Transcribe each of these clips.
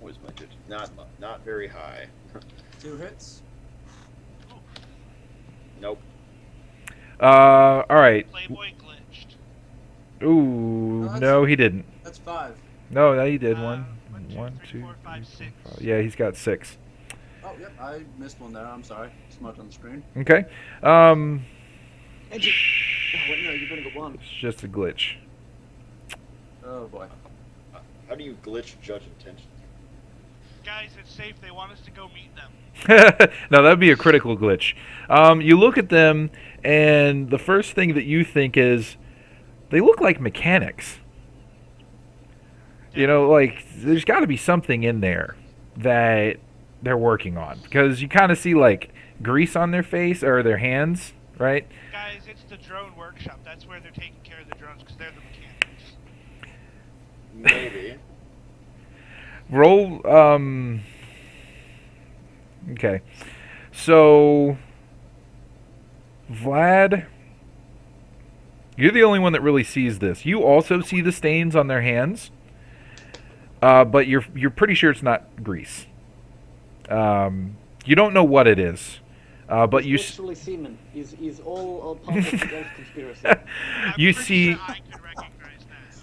was budget. Not very high. 2 hits. Nope. All right. Playboy glitched. Ooh, No, no, he didn't. That's 5. No, he did. One, One, two, three, four, five, three, six. four, five. Yeah, he's got 6. Oh, yep, I missed one there. I'm sorry. It's marked on the screen. Okay. And you... Oh, wait, no, you've only got 1. It's just a glitch. Oh, boy. How do you glitch judge intention? Guys, it's safe. They want us to go meet them. No, that'd be a critical glitch. You look at them, and the first thing that you think is, they look like mechanics. You know, like, there's got to be something in there that they're working on. Because you kind of see, like, grease on their face, or their hands, right? Guys, it's the drone workshop. That's where they're taking care of the drones, because they're the mechanics. Maybe. Roll, okay. So, Vlad, you're the only one that really sees this. You also see the stains on their hands, but you're pretty sure it's not grease. You don't know what it is, but you Literally semen is all part of the conspiracy. you see.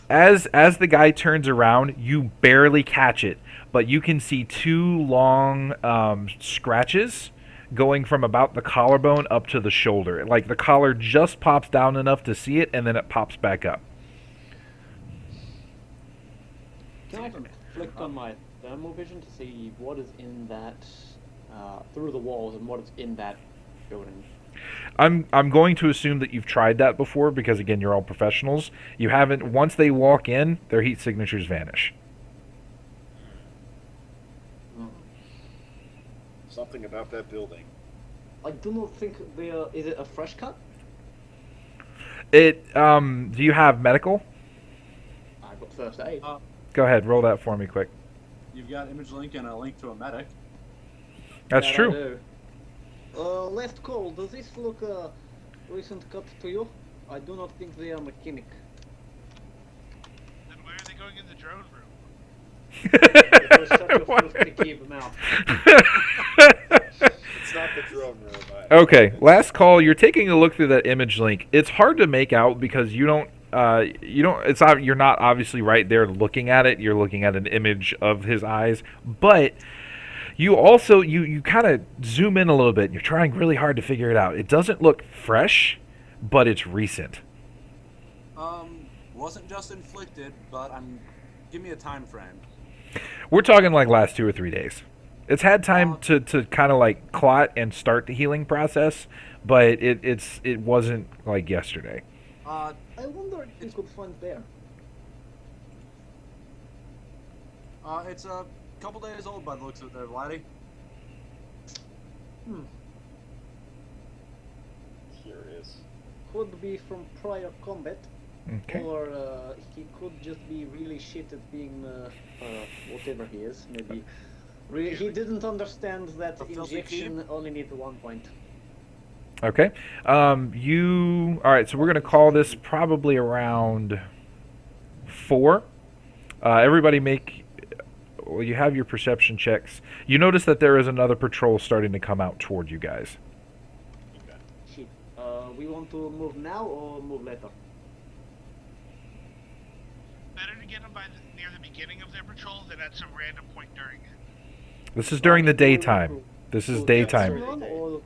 As the guy turns around, you barely catch it, but you can see 2 long scratches going from about the collarbone up to the shoulder. Like the collar just pops down enough to see it, and then it pops back up. Can I flick on my thermal vision to see what is in that, through the walls, and what is in that building? I'm going to assume that you've tried that before because, again, you're all professionals. You haven't. Once they walk in, their heat signatures vanish. Something about that building. I do not think they are... Is it a fresh cut? Do you have medical? I've got first aid. Go ahead, roll that for me quick. You've got image link and a link to a medic. That's That I true. do. Last call, does this look recent cut to you? I do not think they are mechanic. Then why are they going in the drone room? Because shut your filthy keep mouth. It's not the drone room. Okay, last call. You're taking a look through that image link. It's hard to make out because you don't. You're not obviously right there looking at it. You're looking at an image of his eyes, but you also you kind of zoom in a little bit. And you're trying really hard to figure it out. It doesn't look fresh, but it's recent. Wasn't just inflicted, but give me a time frame. We're talking like last 2 or 3 days. It's had time to kind of like clot and start the healing process, but it wasn't like yesterday. I wonder if you could find there. It's a couple days old by the looks of it there, Vladdy. Curious. Could be from prior combat, Okay. or he could just be really shit at being whatever he is. Maybe he didn't understand that A filthy injection only needs 1 point. Okay. All right, so we're going to call this probably around 4. Everybody well, you have your perception checks. You notice that there is another patrol starting to come out toward you guys. Okay. Shit. We want to move now or move later? Better to get them near the beginning of their patrol than at some random point during it. This is during the daytime. This is daytime. Or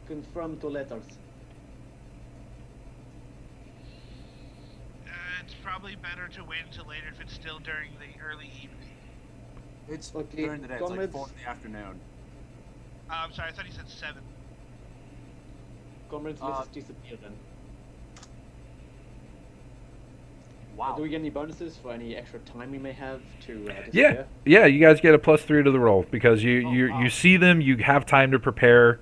confirm to letters. It's probably better to wait until later if it's still during the early evening. It's Okay, during the day. It's like comrades. 4 in the afternoon. I'm sorry, I thought he said 7. Comrades, let us disappear then. Wow. Do we get any bonuses for any extra time we may have to Yeah, disappear? yeah. You guys get a +3 to the roll because wow. you see them. You have time to prepare.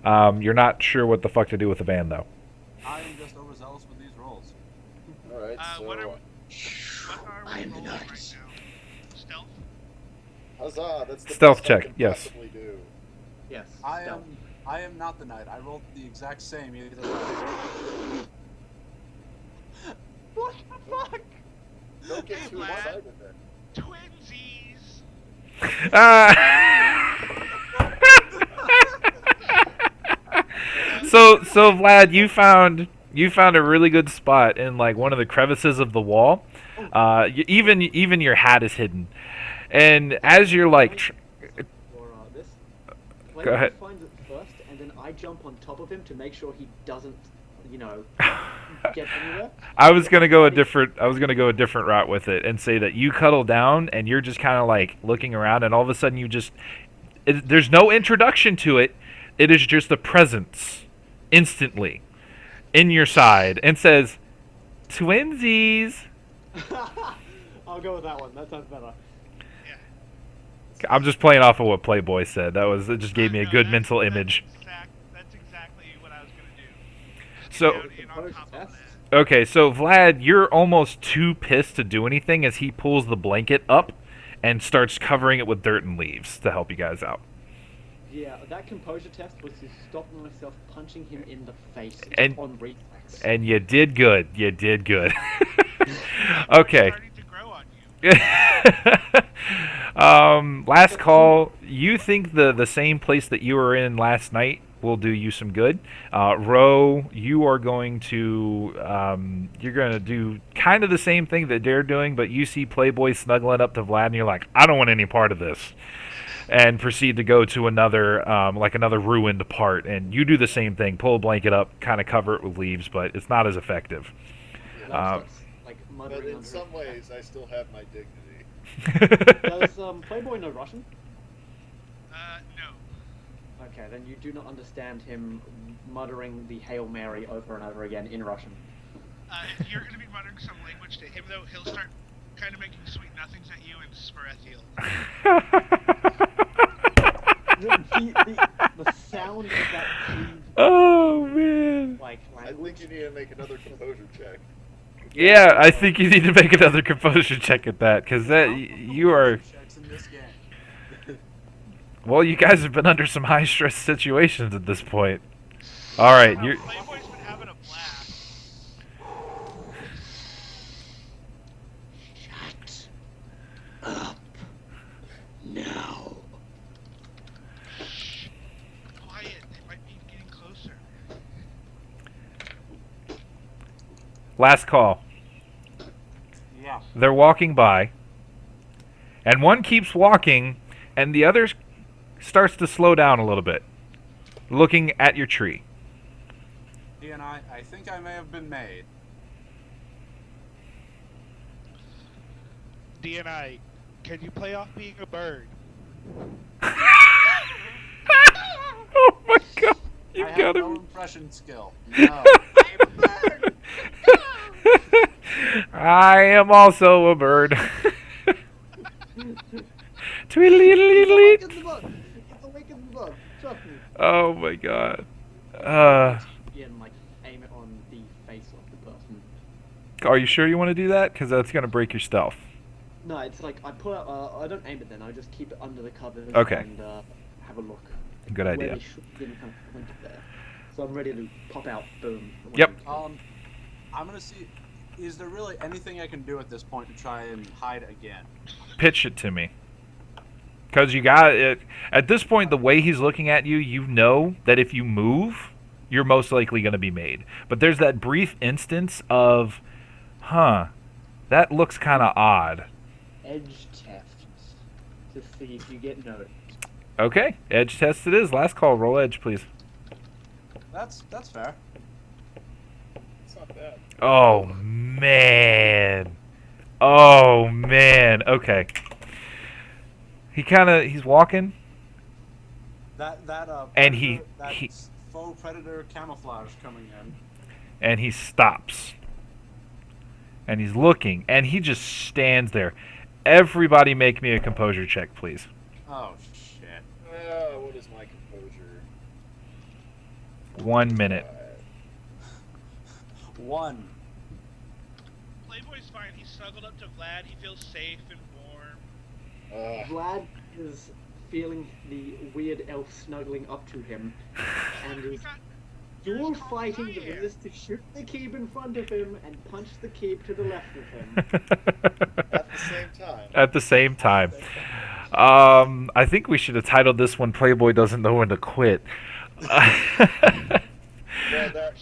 You're not sure what the fuck to do with the van though. I am just overzealous with these rolls. All right. So, What are we I'm rolling the right nice. now? Stealth? huzzah! That's the Stealth best I check, can yes. possibly do. Yes. I am not the knight. I rolled the exact same either way. What the fuck? Don't get too Vlad. excited then. Twinsies! So Vlad, you found a really good spot in like one of the crevices of the wall. Even your hat is hidden, and as you're like, Or this. Go ahead. Finds it first, and then I jump on top of him to make sure he doesn't, get anywhere. I was gonna go a different route with it and say that you cuddle down and you're just kind of like looking around, and all of a sudden there's no introduction to it. It is just a presence, instantly, in your side, and says, "Twinsies." I'll go with that one. That sounds better. I'm just playing off of what Playboy said. It just gave me a good mental image. That's exactly what I was going to do. So, Down on top of that. okay, so Vlad, you're almost too pissed to do anything as he pulls the blanket up and starts covering it with dirt and leaves to help you guys out. Yeah, that composure test was to stop myself punching him in the face And- on reflex. And you did good. You did good. Okay. Starting to grow on you. Last call. You think the same place that you were in last night will do you some good. Ro, you are going to you're going to do kind of the same thing that they're doing, but you see Playboy snuggling up to Vlad, and you're like, I don't want any part of this, and proceed to go to another another ruined part, and you do the same thing. Pull a blanket up, kind of cover it with leaves, but it's not as effective. But in some ways, I still have my dignity. Does Playboy know Russian? No. Okay, then you do not understand him muttering the Hail Mary over and over again in Russian. If you're going to be muttering some language to him, though, he'll start kind of making sweet nothings at you in Sparethiel. The sound of that key, Oh man. like I language. think you need to make another composure check. Yeah, I think you need to make another composure check at that, because you are. Checks in this game. Well, you guys have been under some high stress situations at this point. All right, you're. Playboy's been having a blast. Shut up now. Quiet. They might be getting closer. Last call. Yeah. They're walking by, and one keeps walking, and the other starts to slow down a little bit, looking at your tree. I think I may have been made. DNI, can you play off being a bird? Oh my god, I you've have got no him. impression skill. No. I am also a bird. Tweedledee. It's awake in the bug. Trust me. Oh my god. Yeah, and like aim it on the face of the person. Are you sure you want to do that? Because that's going to break your stealth. No, it's like I put. I don't aim it then. I just keep it under the covers. Okay. And have a look. Good Where idea. they should be kind of pointed there. So I'm ready to pop out. Boom. Yep. I'm gonna see. Is there really anything I can do at this point to try and hide again? Pitch it to me. Because you got it. At this point, the way he's looking at you, you know that if you move, you're most likely going to be made. But there's that brief instance of, that looks kind of odd. Edge tests to see if you get noticed. Okay, edge test it is. Last call, roll edge, please. That's fair. It's not bad. Oh, man. Oh, man. Okay. He's walking. That And predator- he- that he- faux predator camouflage coming in. And he stops. And he's looking. And he just stands there. Everybody make me a composure check, please. Oh shit. What is my composure? 1 minute. 1. Playboy's fine. He's snuggled up to Vlad. He feels safe and warm. Vlad is feeling the weird elf snuggling up to him, and he's dual fighting the resist to shoot the keep in front of him and punch the keep to the left of him. At the same time. At the same time. I think we should have titled this one "Playboy Doesn't Know When to Quit." Well, that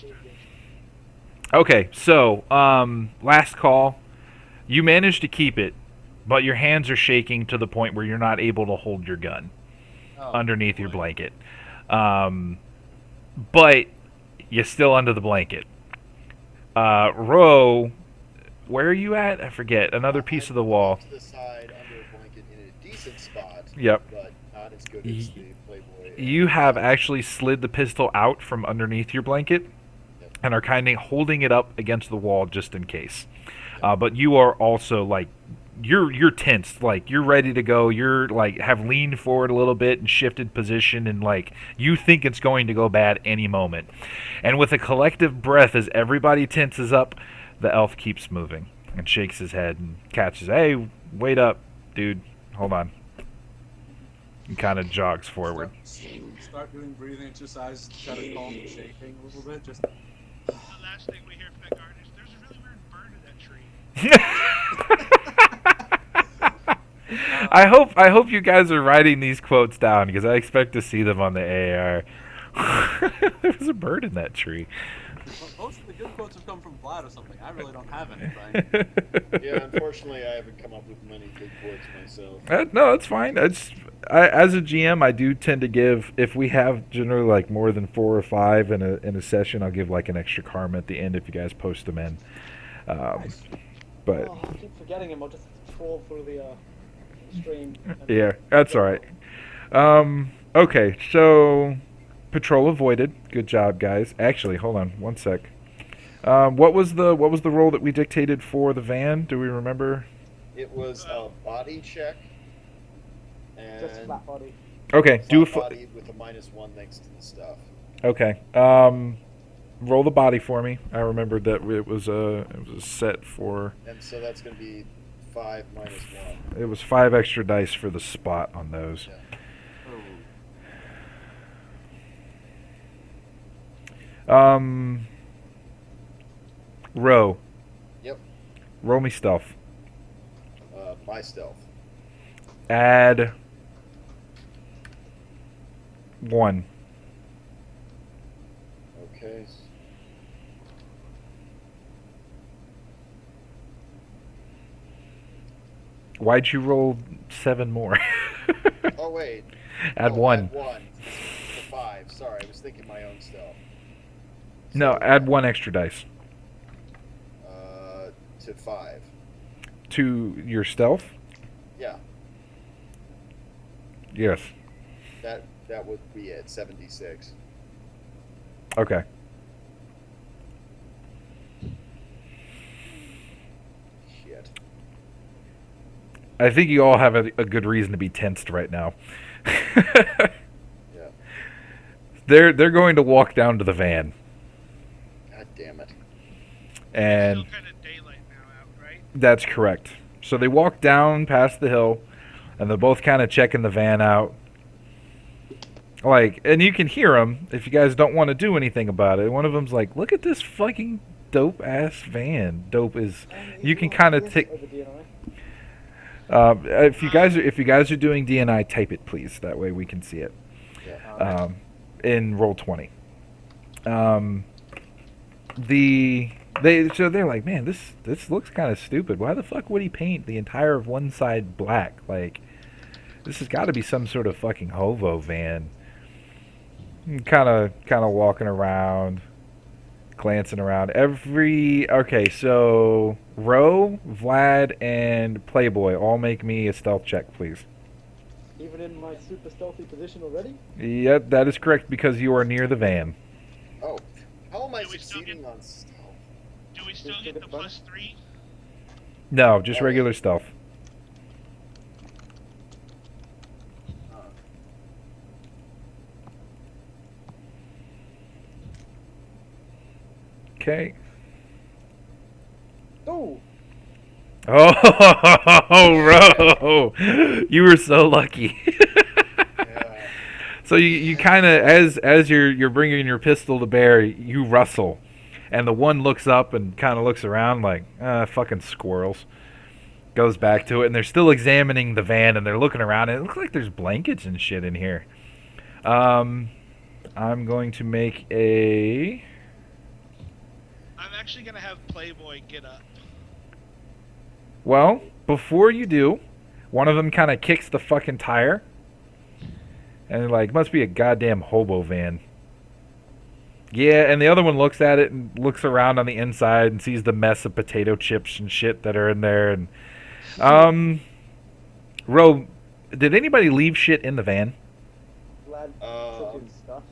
Okay, so last call. You managed to keep it, but your hands are shaking to the point where you're not able to hold your gun Oh, underneath your boy. blanket. But you're still under the blanket. Ro, where are you at? I forget. Another piece of the wall. To the side under a blanket in a decent spot. Yep. But not as good as the Playboy. You have actually slid the pistol out from underneath your blanket and are kind of holding it up against the wall just in case. But you are also like you're tensed, like you're ready to go. You're like have leaned forward a little bit and shifted position, and like you think it's going to go bad any moment. And with a collective breath, as everybody tenses up, the elf keeps moving and shakes his head and catches. Hey, wait up, dude. Hold on. And kind of jogs forward. Start doing breathing exercises to try to calm the shaking a little bit. Just The last thing we hear from that garden is there's a really weird bird in that tree. I hope you guys are writing these quotes down because I expect to see them on the AR. There's a bird in that tree. most of the good quotes have come from Vlad or something. I really don't have anything. Yeah, unfortunately, I haven't come up with many good quotes myself. No, it's fine. As a GM, I do tend to give, if we have generally like more than 4 or 5 in a session, I'll give like an extra karma at the end if you guys post them in. Nice. But Oh, I keep forgetting him. I'll just troll through the stream. yeah, that's all right. Okay, so patrol avoided. Good job, guys. Actually, hold on one sec. What was the role that we dictated for the van? Do we remember? It was a body check. And Just flat body. Okay, do a flat body with a -1 next to the stuff. Okay. Roll the body for me. I remembered that it was a set for. And so that's going to be 5 -1. It was 5 extra dice for the spot on those. Yeah. Row. Yep. Roll me stealth. My stealth. Add 1. Okay. Why'd you roll 7 more? Oh, wait. Add Oh, 1. Add 1 to 5. Sorry, I was thinking my own stealth. No, add 1 extra dice To 5. to your stealth. Yeah, Yes. that would be it. 76. Okay. Shit. I think you all have a good reason to be tensed right now. Yeah. They're going to walk down to the van, God damn it. and Still kind of daylight now out, right? that's correct. So they walk down past the hill, and they're both kind of checking the van out. Like, and you can hear them if you guys don't want to do anything about it. One of them's like, "Look at this fucking dope ass van." Dope is. You can kind of take. If you guys are doing DNI, type it please. That way we can see it. Yeah. In roll 20. So they're like, man, this looks kind of stupid. Why the fuck would he paint the entire of one side black? Like, this has got to be some sort of fucking hovo van. Kind of walking around, glancing around. Okay, so Ro, Vlad, and Playboy all make me a stealth check, please. Even in my super stealthy position already? Yep, that is correct because you are near the van. Oh, how am I Do we still succeeding get- on stealth? Do we still get the +3? No, just regular stealth. Okay. Oh! Oh, Ro! You were so lucky. Yeah. So you kind of, as you're bringing your pistol to bear, you rustle, and the one looks up and kind of looks around like, fucking squirrels, goes back to it, and they're still examining the van, and they're looking around, and it looks like there's blankets and shit in here. I'm going to make a... I'm actually gonna have Playboy get up. Well, before you do, one of them kind of kicks the fucking tire, and they're like, must be a goddamn hobo van. Yeah, and the other one looks at it and looks around on the inside and sees the mess of potato chips and shit that are in there. And Ro, did anybody leave shit in the van? Vlad took his stuff.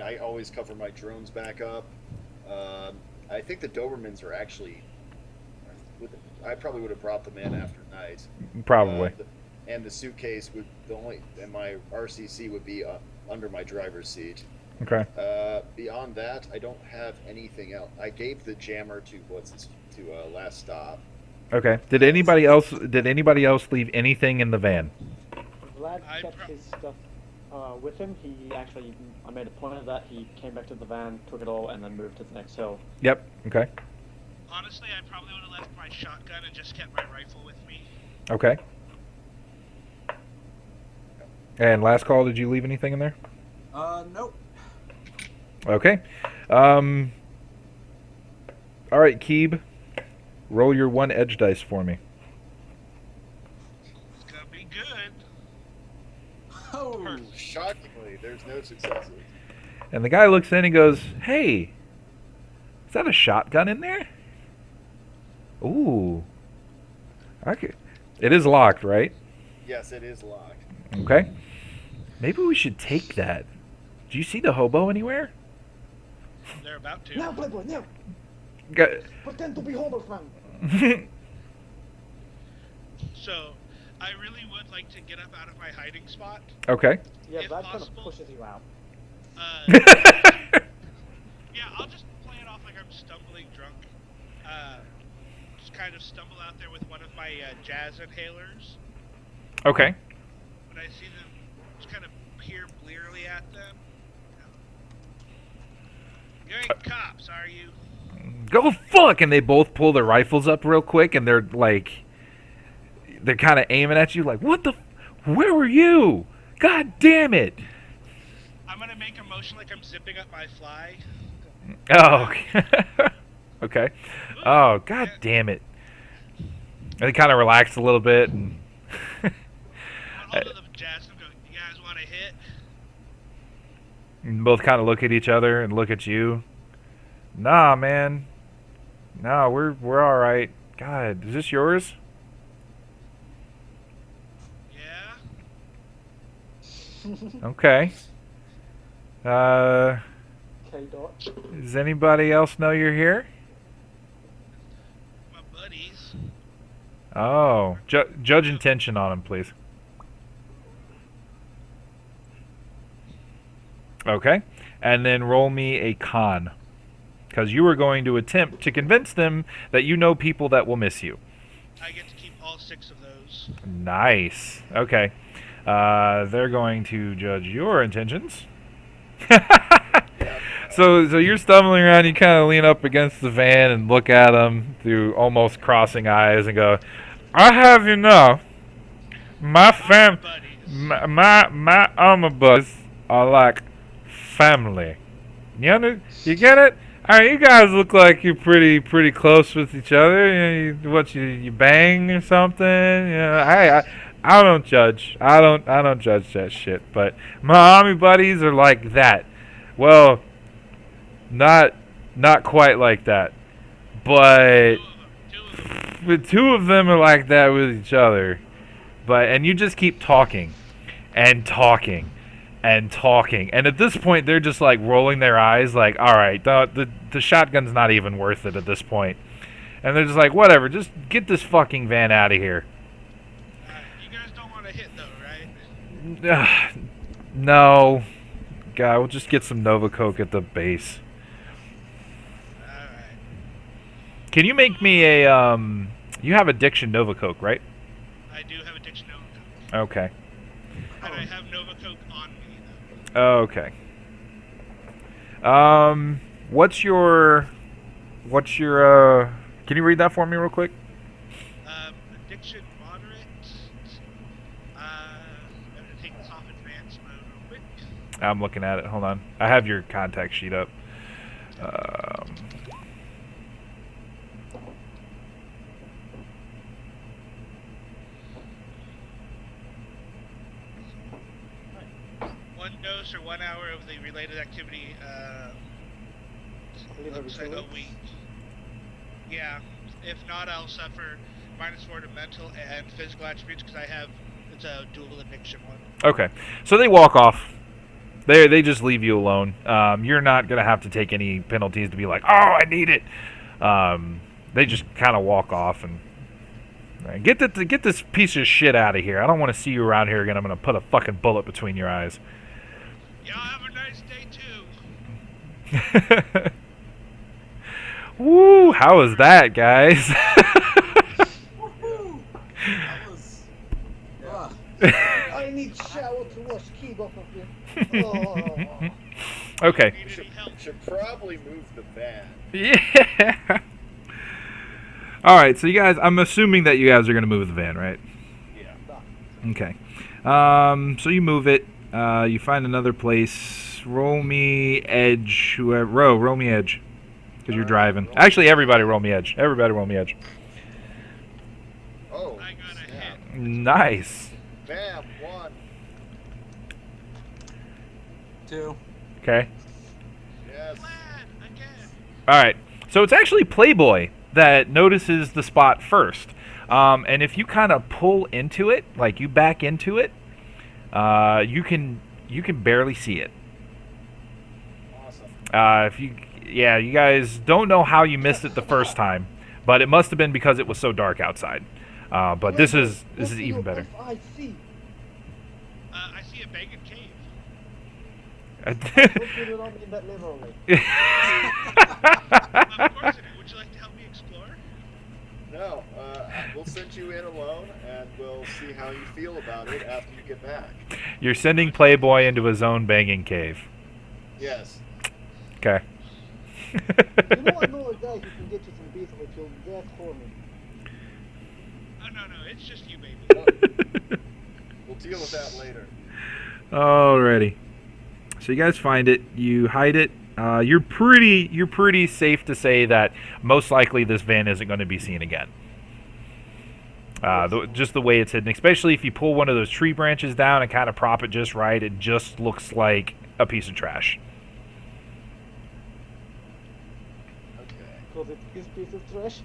I always cover my drones back up. I think the Dobermans are actually. I probably would have brought them in after night. Probably. And the suitcase and my RCC would be under my driver's seat. Okay. Beyond that, I don't have anything else. I gave the jammer to Last Stop. Okay. Did anybody else leave anything in the van? Vlad kept his stuff with him. I made a point of that. He came back to the van, took it all, and then moved to the next hill. Yep. Okay. Honestly, I probably would have left my shotgun and just kept my rifle with me. Okay. And last call, did you leave anything in there? Nope. Okay. All right, Keeb. Roll your 1 edge dice for me. It's gonna be good. Oh, Shockingly, there's no successes. And the guy looks in and goes, "Hey, is that a shotgun in there?" Ooh. Okay. It is locked, right? Yes, it is locked. Okay. Maybe we should take that. Do you see the hobo anywhere? They're about to. Now, Playboy, now! Pretend to be hobo, man! So, I really would like to get up out of my hiding spot. Okay. Yeah, If that kind of possible. pushes you out. Yeah, I'll just play it off like I'm stumbling drunk. Just kind of stumble out there with one of my jazz inhalers. Okay. When I see them, just kind of peer blearily at them. You ain't cops, are you? Go fuck! And they both pull their rifles up real quick, and they're kind of aiming at you like, what the... Where were you? God damn it! I'm gonna make a motion like I'm zipping up my fly. Oh, okay. Okay. Oh, god damn it. And they kind of relax a little bit, and... I'll hold the jazz and go, you guys want to hit? and both kind of look at each other and look at you. Nah, man. No, we're all right. God, is this yours? Yeah? Okay. K-Dot. Does anybody else know you're here? My buddies. Oh, judge intention on him, please. Okay, and then roll me a con, because you are going to attempt to convince them that you know people that will miss you. I get to keep all 6 of those. Nice. Okay, they're going to judge your intentions. So you're stumbling around. You kind of lean up against the van and look at them through almost crossing eyes and go, "I have you know, my buddies are like family. You get it? I mean, you guys look like you're pretty close with each other. You bang or something? I don't judge. I don't judge that shit. But my army buddies are like that. Well, not quite like that. But the 2 of them are like that with each other. And you just keep talking and talking and talking, and at this point they're just like rolling their eyes like, all right, the shotgun's not even worth it at this point, and they're just like, whatever, just get this fucking van out of here. You guys don't want to hit though, right? No, God, we'll just get some Nova Coke at the base. Alright. Can you make me a you have addiction Nova Coke, right? I do have addiction Nova Coke. Okay. And I have Nova Coke on me though. Okay. What's your Can you read that for me real quick? Addiction moderate. I'm gonna take this off advanced mode real quick. I'm looking at it. Hold on. I have your contact sheet up. One dose or 1 hour of the related activity. Looks like a week. Yeah. If not, I'll suffer -4 to mental and physical attributes because it's a dual addiction one. Okay. So they walk off. They just leave you alone. You're not going to have to take any penalties to be like, oh, I need it. They just kind of walk off and get this piece of shit out of here. I don't want to see you around here again. I'm going to put a fucking bullet between your eyes. Y'all have a nice day too. Woo! How was that, guys? That was. I need shower to wash key off of you. Oh. Okay. Need any help? Should probably move the van. Yeah. All right. So you guys, I'm assuming that you guys are going to move the van, right? Yeah. Okay. So you move it. You find another place. Roll me edge. Roll me edge. Because you're driving. Actually, everybody roll me edge. Everybody roll me edge. Oh. I got a snap. hit. Nice. Bam. 1. 2. Okay. Yes. Glad again. All right. So it's actually Playboy that notices the spot first. And if you kind of pull into it, like you back into it, you can barely see it. Awesome. You guys don't know how you missed it the first time, but it must have been because it was so dark outside. But this is even better. I see. I see a bacon cave. Don't put it on in that literally. Of course I do. Would you like to help me explore? No. We'll send you in alone, and we'll see how you feel about it after you get back. You're sending Playboy into his own banging cave. Yes. Okay. You know I know a guy who can get you some beef if you'll get horny. Oh no, it's just you, baby. We'll deal with that later. Alrighty. So you guys find it. You hide it. You're pretty safe to say that most likely this van isn't going to be seen again. Just the way it's hidden, especially if you pull one of those tree branches down and kind of prop it just right, it just looks like a piece of trash. Okay. Because it's this piece of trash.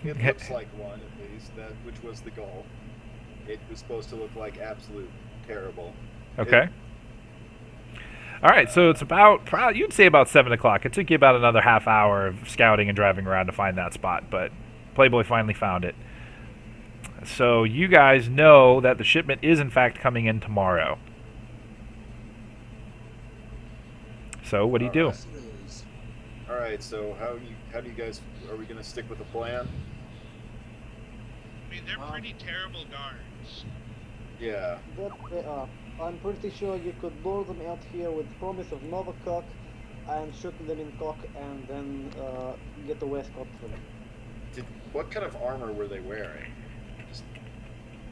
It looks like one, at least, which was the goal. It was supposed to look like absolute terrible. Okay. All right, so it's you'd say about 7 o'clock. It took you about another half hour of scouting and driving around to find that spot, but Playboy finally found it. So you guys know that the shipment is in fact coming in tomorrow. So what do you do? Yes, it is. All right. So how do you guys? Are we gonna stick with the plan? I mean, they're pretty terrible guards. Yeah. That they are. I'm pretty sure you could lure them out here with promise of Nova cock and shoot them in cock and then get away scot-free. What kind of armor were they wearing? Just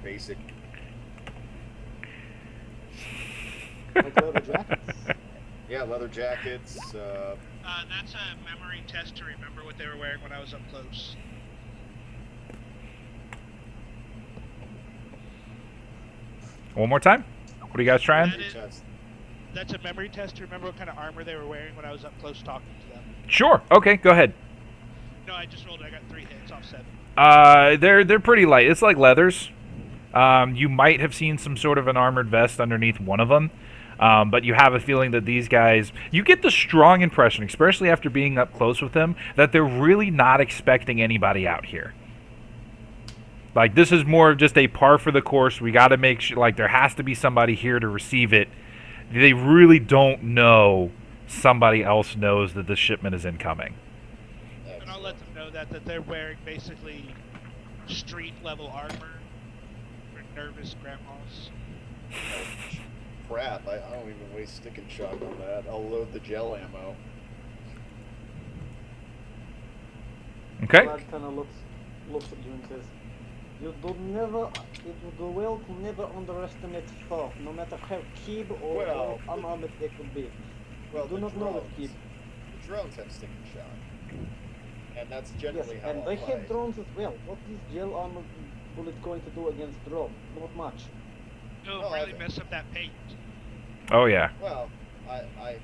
basic. Like leather jackets. Yeah, leather jackets. That's a memory test to remember what they were wearing when I was up close. One more time. What are you guys trying? That's a memory test to remember what kind of armor they were wearing when I was up close talking to them. Sure. Okay, go ahead. No, I just rolled. I got 3 hits off 7. They're pretty light. It's like leathers. You might have seen some sort of an armored vest underneath one of them, but you have a feeling that these guys. You get the strong impression, especially after being up close with them, that they're really not expecting anybody out here. Like, this is more of just a par for the course. We got to make sure, like, there has to be somebody here to receive it. They really don't know somebody else knows that this shipment is incoming. And I'll let them know that they're wearing basically street-level armor for nervous grandmas. Oh, crap! I don't even waste stick and shock on that. I'll load the gel ammo. Okay. Vlad kind of looks at you and says, "You do never. It would go well to never underestimate foe, no matter how keen or Well- unarmed they could be. Well, You do the not know with drones- Keep. The drones have stick and shot, and that's Yes, generally how and I'll they play. have drones as well. What is gel armor bullet going to do against drone? Not much. It'll Oh, I really think- mess up that paint. Oh yeah. Well,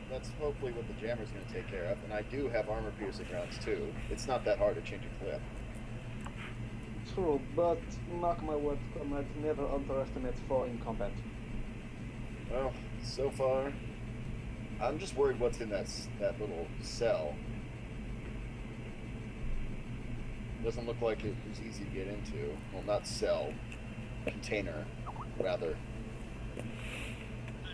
that's hopefully what the jammer's going to take care of, and I do have armor-piercing rounds too. It's not that hard to change a clip. True, but mark my words, comrades, never underestimate foe in combat. Well, so far, I'm just worried what's in that little cell. Doesn't look like it was easy to get into. Well, not cell, container, rather. The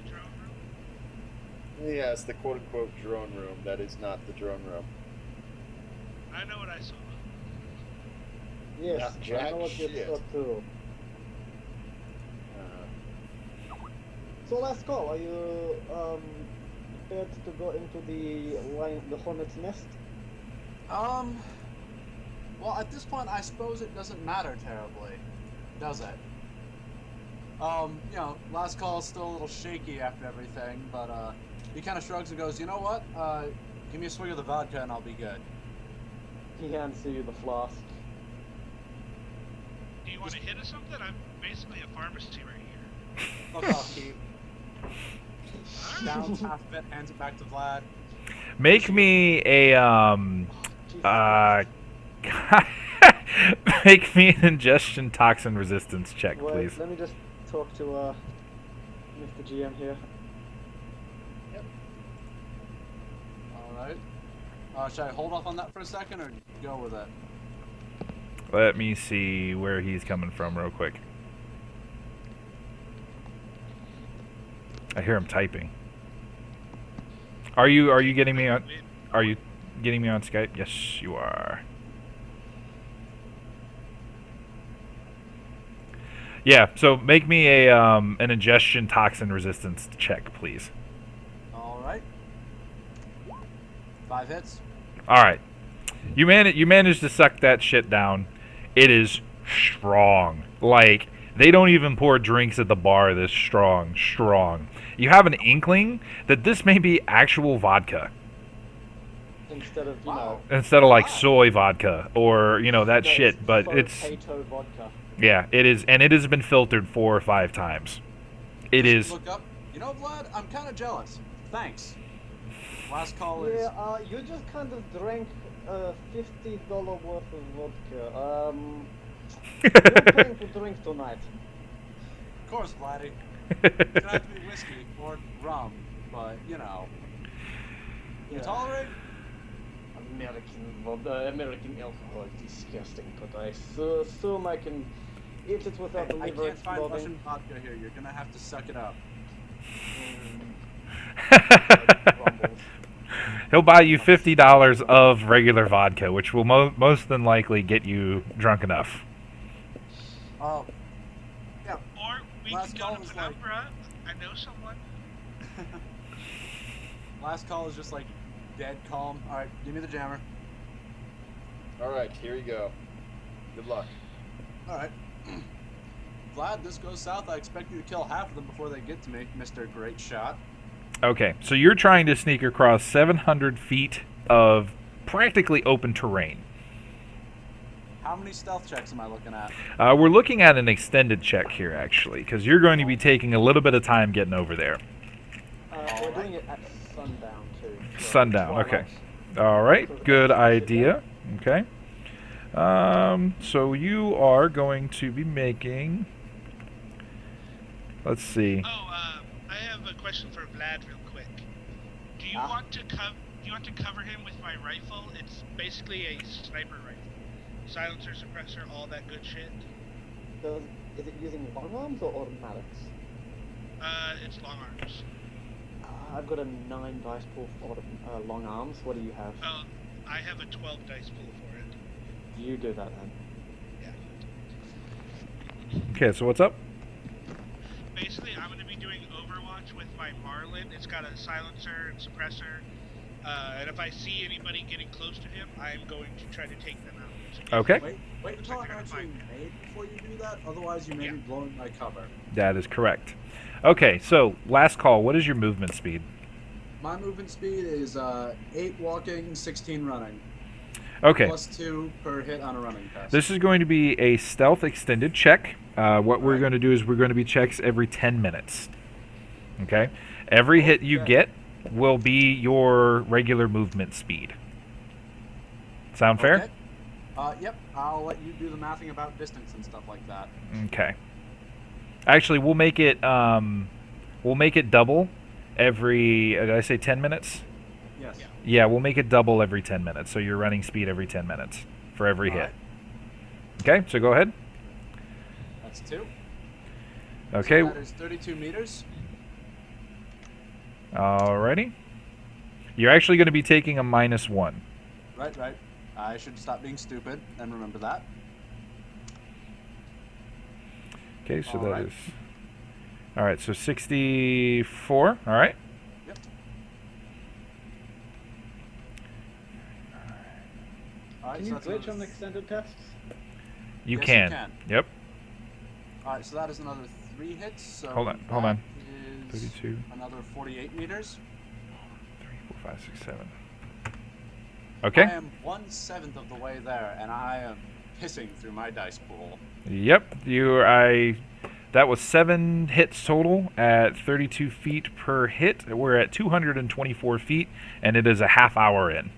drone room? Yeah, it's the quote-unquote drone room. That is not the drone room. I know what I saw. Yes, Not I jack know what you shit. thought too. So last call, are you prepared to go into the hornet's nest? Well, at this point, I suppose it doesn't matter terribly, does it? You know, last call is still a little shaky after everything, but he kind of shrugs and goes, "You know what? Give me a swig of the vodka and I'll be good." He hands you the flask. Do you want to hit us something? I'm basically a pharmacy right here. Fuck off, Keith. Downs half of it, hands it back to Vlad. Make me a Jesus make me an ingestion toxin resistance check, Wait, please. let me just talk to Mr. GM here. Alright. Should I hold off on that for a second or go with it? Let me see where he's coming from real quick. I hear him typing. Are you getting me on? Are you getting me on Skype? Yes, you are. Yeah. So make me a an ingestion toxin resistance check, please. Alright. 5 hits. All right. You managed to suck that shit down. It is strong. Like, they don't even pour drinks at the bar this strong. You have an inkling that this may be actual vodka Instead of, you Wow. instead of like Wow. soy vodka or, that know, shit, but it's potato vodka. yeah, it is, and it has been filtered 4 or 5 times. It is Look up. You know, Vlad, I'm kind of jealous. Thanks. Last call is. Yeah, you just kind of drank $50 worth of vodka. You're paying to drink tonight. Of course, Vladdy. It's gonna have to be whiskey or rum, but you know. You Yeah. tolerate? American alcohol is disgusting, but I assume I can eat it without the I liver can't find exploding. Russian vodka here. You're gonna have to suck it up. Grumbles. He'll buy you $50 of regular vodka, which will most than likely get you drunk enough. Oh. Yeah. Or we Last can go call to is like- Penumbra. I know someone. Last call is just like dead calm. All right, give me the jammer. All right, here you go. Good luck. All right. Vlad, this goes south. I expect you to kill half of them before they get to me, Mr. Great Shot. Okay, so you're trying to sneak across 700 feet of practically open terrain. How many stealth checks am I looking at? We're looking at an extended check here, actually, because you're going to be taking a little bit of time getting over there. We're doing it at sundown too. so Sundown, twilight. okay. All right, good idea. Okay. So you are going to be making. Let's see. Oh, I have a question for Vlad, real quick. Do you want to cover him with my rifle? It's basically a sniper rifle. Silencer, suppressor, all that good shit. Is it using long arms or automatics? It's long arms. I've got a 9 dice pool for long arms. What do you have? Oh, I have a 12 dice pool for it. You do that then. Yeah. Okay, so what's up? Basically, I'm going to be doing Overwatch with my Marlin. It's got a silencer and suppressor. And if I see anybody getting close to him, I'm going to try to take them out. Okay. Wait until I'm actually made before you do that. Otherwise, you may be blowing my cover. That is correct. Okay, so last call. What is your movement speed? My movement speed is 8 walking, 16 running. Okay. Plus 2 per hit on a running test. This is going to be a stealth extended check. What we're going to do is we're going to be checks every 10 minutes. Okay? Every hit you get will be your regular movement speed. Sound fair? Yep. I'll let you do the mathing about distance and stuff like that. Okay. Actually, we'll make it double every. Did I say 10 minutes? Yes. Yeah, we'll make it double every 10 minutes. So your running speed every 10 minutes for every hit. Right. Okay, so go ahead. That's 2. Okay. So that is 32 meters. Alrighty. You're actually going to be taking a -1. Right. I should stop being stupid and remember that. Okay, so Alright. that is. Alright, so 64. Alright. Yep. Alright, Can so you that's glitch another on extended tests? You Yes, can. you can. Yep. Alright, so that is another 3 hits. So Hold on. that is 32. another 48 meters. 3, 4, 5, 6, 7. Okay. I am 1/7 of the way there, and I am pissing through my dice pool. Yep. That was 7 hits total at 32 feet per hit. We're at 224 feet, and it is a half hour in.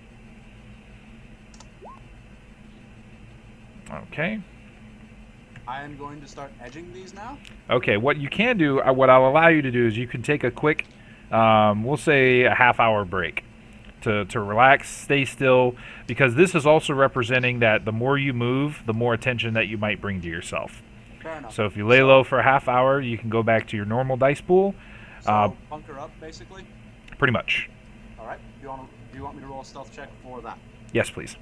Okay. I am going to start edging these now. Okay, what you can do, what I'll allow you to do is you can take a quick, we'll say a half hour break to relax, stay still, because this is also representing that the more you move, the more attention that you might bring to yourself. Fair enough. So if you lay low for a half hour, you can go back to your normal dice pool. So bunker up, basically. Pretty much. All right. Do you want me to roll a stealth check for that? Yes, please.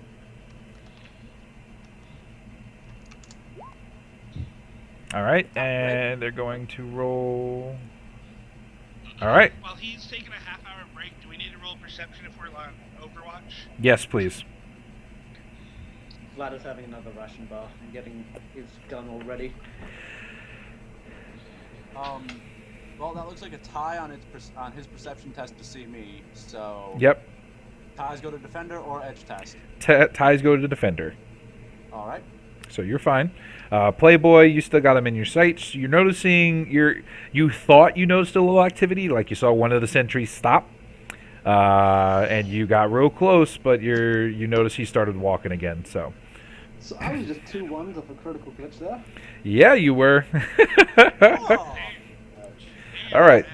All right, and they're going to roll. All right. While he's taking a half-hour break, do we need to roll perception if we're on Overwatch? Yes, please. Vlad is having another ration bar and getting his gun all ready. Well, that looks like a tie on his perception test to see me. So. Yep. Ties go to defender or edge test. Ties go to defender. All right. So you're fine. Playboy, you still got him in your sights. You're noticing you thought you noticed a little activity, like you saw one of the sentries stop, and you got real close, but you notice he started walking again. So I was just 2 ones of a critical glitch there. yeah, you were. Oh. All right.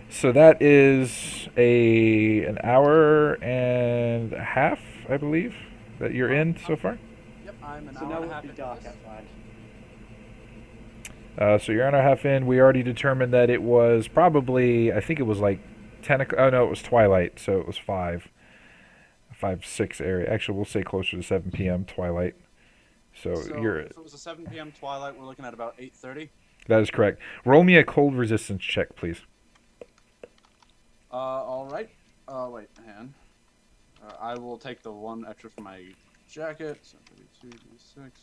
So that is an hour and a half, I believe, that you're in so far. Yep, I'm an So hour now and a it'll half be into dark this. outside. So you're an hour and a half in. We already determined that it was probably, I think it was like 10 o'clock. Oh, no, it was twilight, so it was 5, 6 area. Actually, we'll say closer to 7 p.m. twilight. So So you're. if it was a 7 p.m. twilight, we're looking at about 8:30. That is correct. Roll me a cold resistance check, please. All right. Wait, hang on. I will take the 1 extra from my jacket. So 32, 36.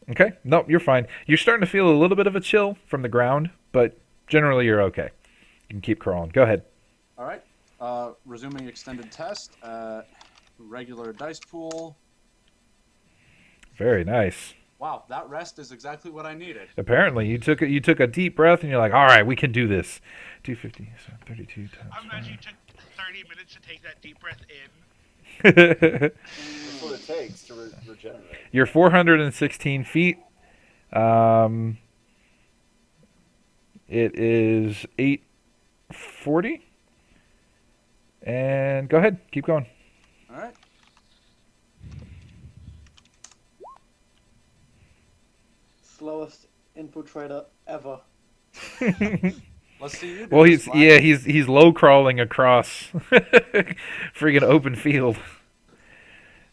Okay. Nope, you're fine. You're starting to feel a little bit of a chill from the ground, but generally you're okay. You can keep crawling. Go ahead. All right. Resuming extended test. Regular dice pool. Very nice. Wow, that rest is exactly what I needed. Apparently, you took a deep breath and you're like, all right, we can do this. 250, so 32 times I imagine you took 30 minutes to take that deep breath in. 5. That's what it takes to regenerate. You're 416 feet. It is 8:40. And go ahead, keep going. All right. Slowest infiltrator ever. Let's see you do Well, this, Vlad. he's low crawling across friggin' open field.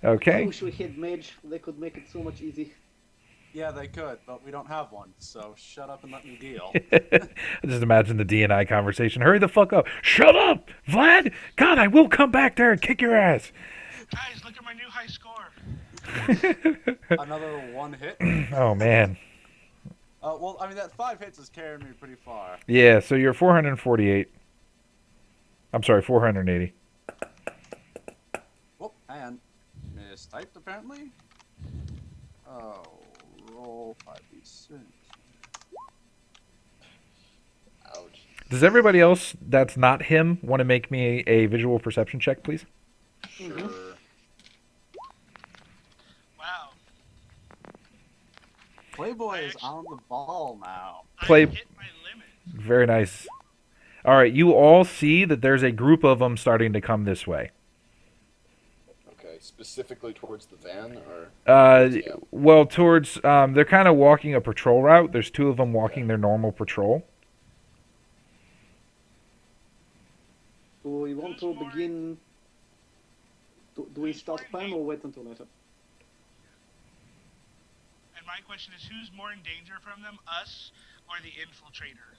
I Okay. wish we had mage. They could make it so much easy. Yeah, they could, but we don't have one. So shut up and let me deal. I just imagine the D&I conversation. Hurry the fuck up. Shut up, Vlad. God, I will come back there and kick your ass. Guys, look at my new high score. Another one hit. Oh man. Well, I mean that 5 hits is carrying me pretty far. Yeah, so you're 448. I'm sorry, 480. Whoop, and mistyped apparently. Oh, roll 5d6. Ouch. Does everybody else that's not him want to make me a visual perception check, please? Sure. Wow. Playboy is on the ball now. Play- I hit my limit. Very nice. All right, you all see that there's a group of them starting to come this way. Okay, specifically towards the van, or Yeah. Well, towards they're kind of walking a patrol route. There's 2 of them walking their normal patrol. Do we want to begin? Do we start plan or wait until later? And my question is, who's more in danger from them, us or the infiltrator?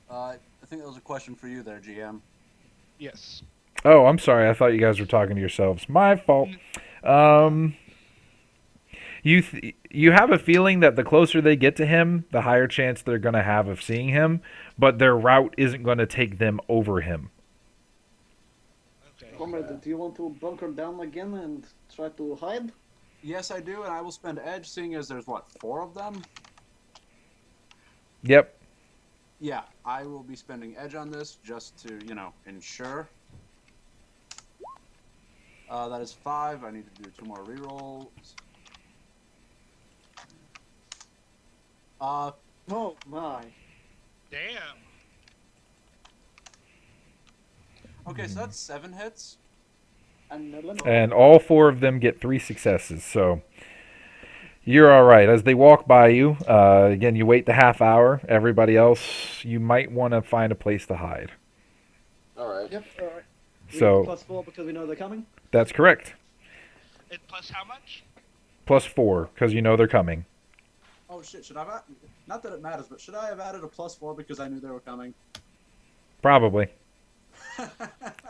I think that was a question for you there, GM. Yes. Oh, I'm sorry. I thought you guys were talking to yourselves. My fault. You have a feeling that the closer they get to him, the higher chance they're going to have of seeing him, but their route isn't going to take them over him. Okay. Comrade, do you want to bunker down again and try to hide? Yes, I do, and I will spend edge, seeing as there's, what, 4 of them? Yep. Yeah, I will be spending edge on this just to, ensure. That is 5. I need to do 2 more rerolls. Oh my. Damn. Okay, so that's 7 hits. And all 4 of them get 3 successes, so you're all right. As they walk by you, again, you wait the half hour. Everybody else, you might want to find a place to hide. all right. Yep, alright. So +4 because we know they're coming? that's correct. It plus how much? +4 because you know they're coming. Oh shit, should I have not that it matters, but should I have added a +4 because I knew they were coming? Probably.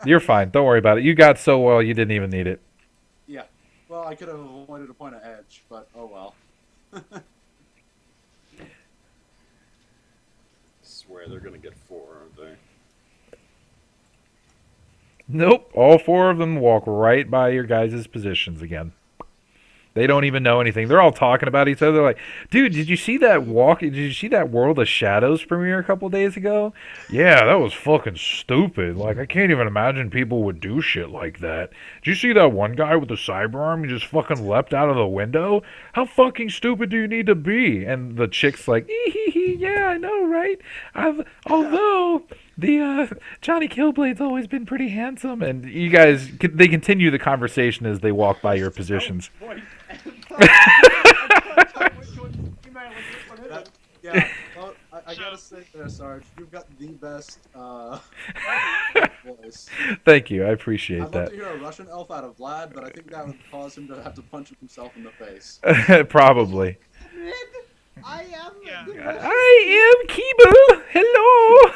You're fine. Don't worry about it. You got so well you didn't even need it. Yeah. Well, I could have avoided a point of edge, but oh well. Swear they're gonna get 4, aren't they? Nope. All 4 of them walk right by your guys' positions again. They don't even know anything. They're all talking about each other. They're like, dude, did you see that Did you see that World of Shadows premiere a couple days ago? Yeah, that was fucking stupid. Like, I can't even imagine people would do shit like that. Did you see that one guy with the cyber arm? He just fucking leapt out of the window? How fucking stupid do you need to be? And the chick's like, yeah, I know, right? Although the Johnny Killblade's always been pretty handsome. And you guys, they continue the conversation as they walk by your positions. Yeah, well, I gotta say there, Sarge, you've got the best voice. Thank you, I appreciate I'd love that. to hear a Russian elf out of Vlad, but I think that would cause him to have to punch himself in the face. Probably. I am. Yeah. I am Keeble. Hello.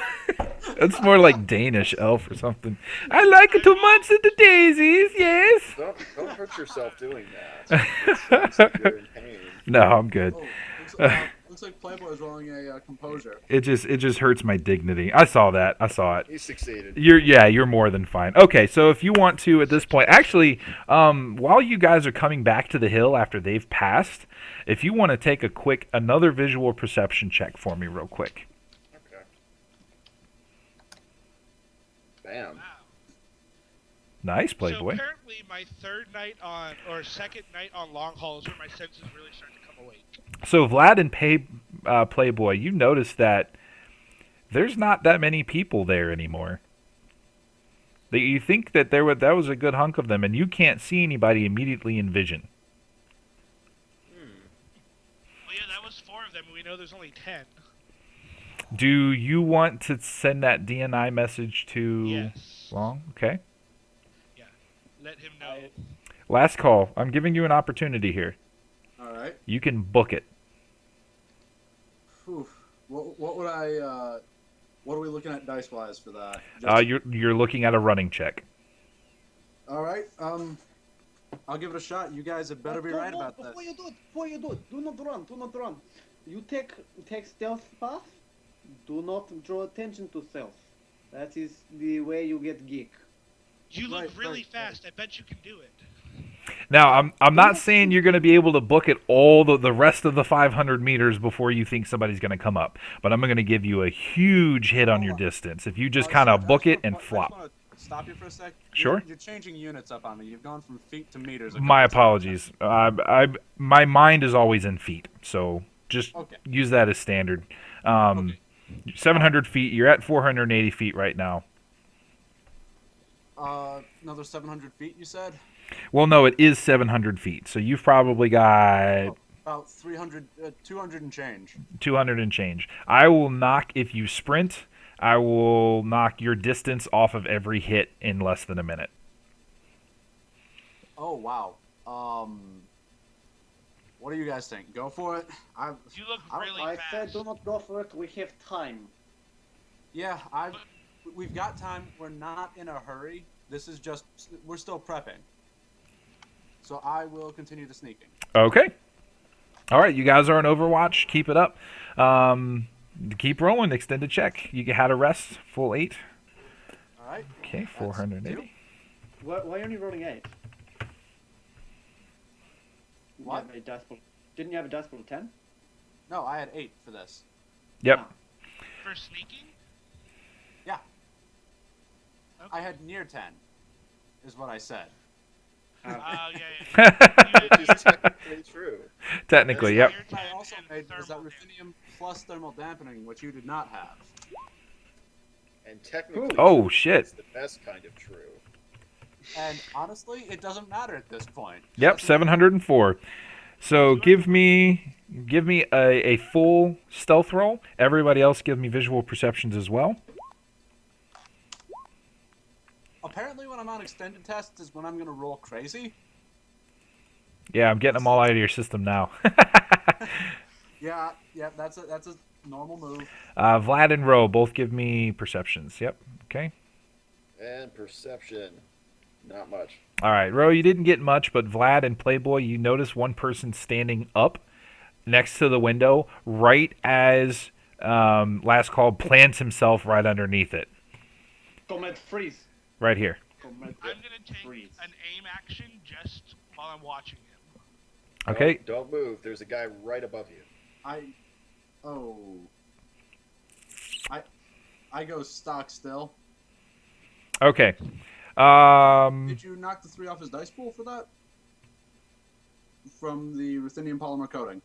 That's more like Danish elf or something. I like to munch the daisies. Yes. Don't hurt yourself doing that. It sounds like you're in pain. No, I'm good. Oh, looks like Playboy is rolling a composure. It just hurts my dignity. I saw that. I saw it. He succeeded. You're more than fine. Okay, so if you want to at this point, actually, while you guys are coming back to the hill after they've passed, if you want to take another visual perception check for me real quick. Okay. Bam. Wow. Nice, So Playboy. apparently my second night on long haul is where my senses really start to come awake. So Vlad and Playboy, you notice that there's not that many people there anymore. You think that that was a good hunk of them, and you can't see anybody immediately in vision. Well, yeah, that was 4 of them, and we know there's only 10. Do you want to send that DNI message to Yes. Long? Okay. Let him know. Last call. I'm giving you an opportunity here. All right. You can book it. What would I What are we looking at dice-wise for that? You're looking at a running check. All right. I'll give it a shot. You guys had better be right about this. Before you do it, do not run. You take stealth path. Do not draw attention to self. That is the way you get geek. You look Right, really right. fast. I bet you can do it. Now, I'm not saying you're going to be able to book it all the rest of the 500 meters before you think somebody's going to come up, but I'm going to give you a huge hit on your distance if you just kind of book it and flop. I just want to stop you for a sec. Sure. You're changing units up on me. You've gone from feet to meters. My apologies. My mind is always in feet, so just Okay. use that as standard. Okay. 700 feet. You're at 480 feet right now. Another 700 feet, you said? Well, no, it is 700 feet, so you've probably got About 300, 200 and change. 200 and change. I will knock, if you sprint, I will knock your distance off of every hit in less than a minute. Oh, wow. What do you guys think? Go for it? You look really I fast. said do not go for it. We have time. Yeah, we've got time. We're not in a hurry. This is just, we're still prepping. So I will continue the sneaking. Okay. All right, you guys are on Overwatch. Keep it up. Keep rolling. Extended check. You had a rest. Full 8. All right. Okay, That's 480. Why are you only rolling 8? What? Didn't you have a dice pool of 10? No, I had 8 for this. Yep. For sneaking? Yeah. Okay. I had near 10, is what I said. Oh, yeah. Which is technically true. Technically, yep. I also made was that ruthenium plus thermal dampening, which you did not have. And technically, Oh, shit. it's the best kind of true. And honestly, it doesn't matter at this point. Yep, 704. So give me a full stealth roll. Everybody else give me visual perceptions as well. Apparently, when I'm on extended tests is when I'm gonna roll crazy. Yeah, I'm getting them all out of your system now. Yeah, that's a normal move. Vlad and Ro both give me perceptions. Yep. Okay. And perception, not much. All right, Ro, you didn't get much, but Vlad and Playboy, you notice one person standing up next to the window right as Last Call plants himself right underneath it. Comet freeze. Right here. Comet I'm going to take freeze. an aim action just while I'm watching him. Okay. Don't move. There's a guy right above you. I go stock still. Okay. Did you knock the 3 off his dice pool for that? From the ruthenium polymer coating.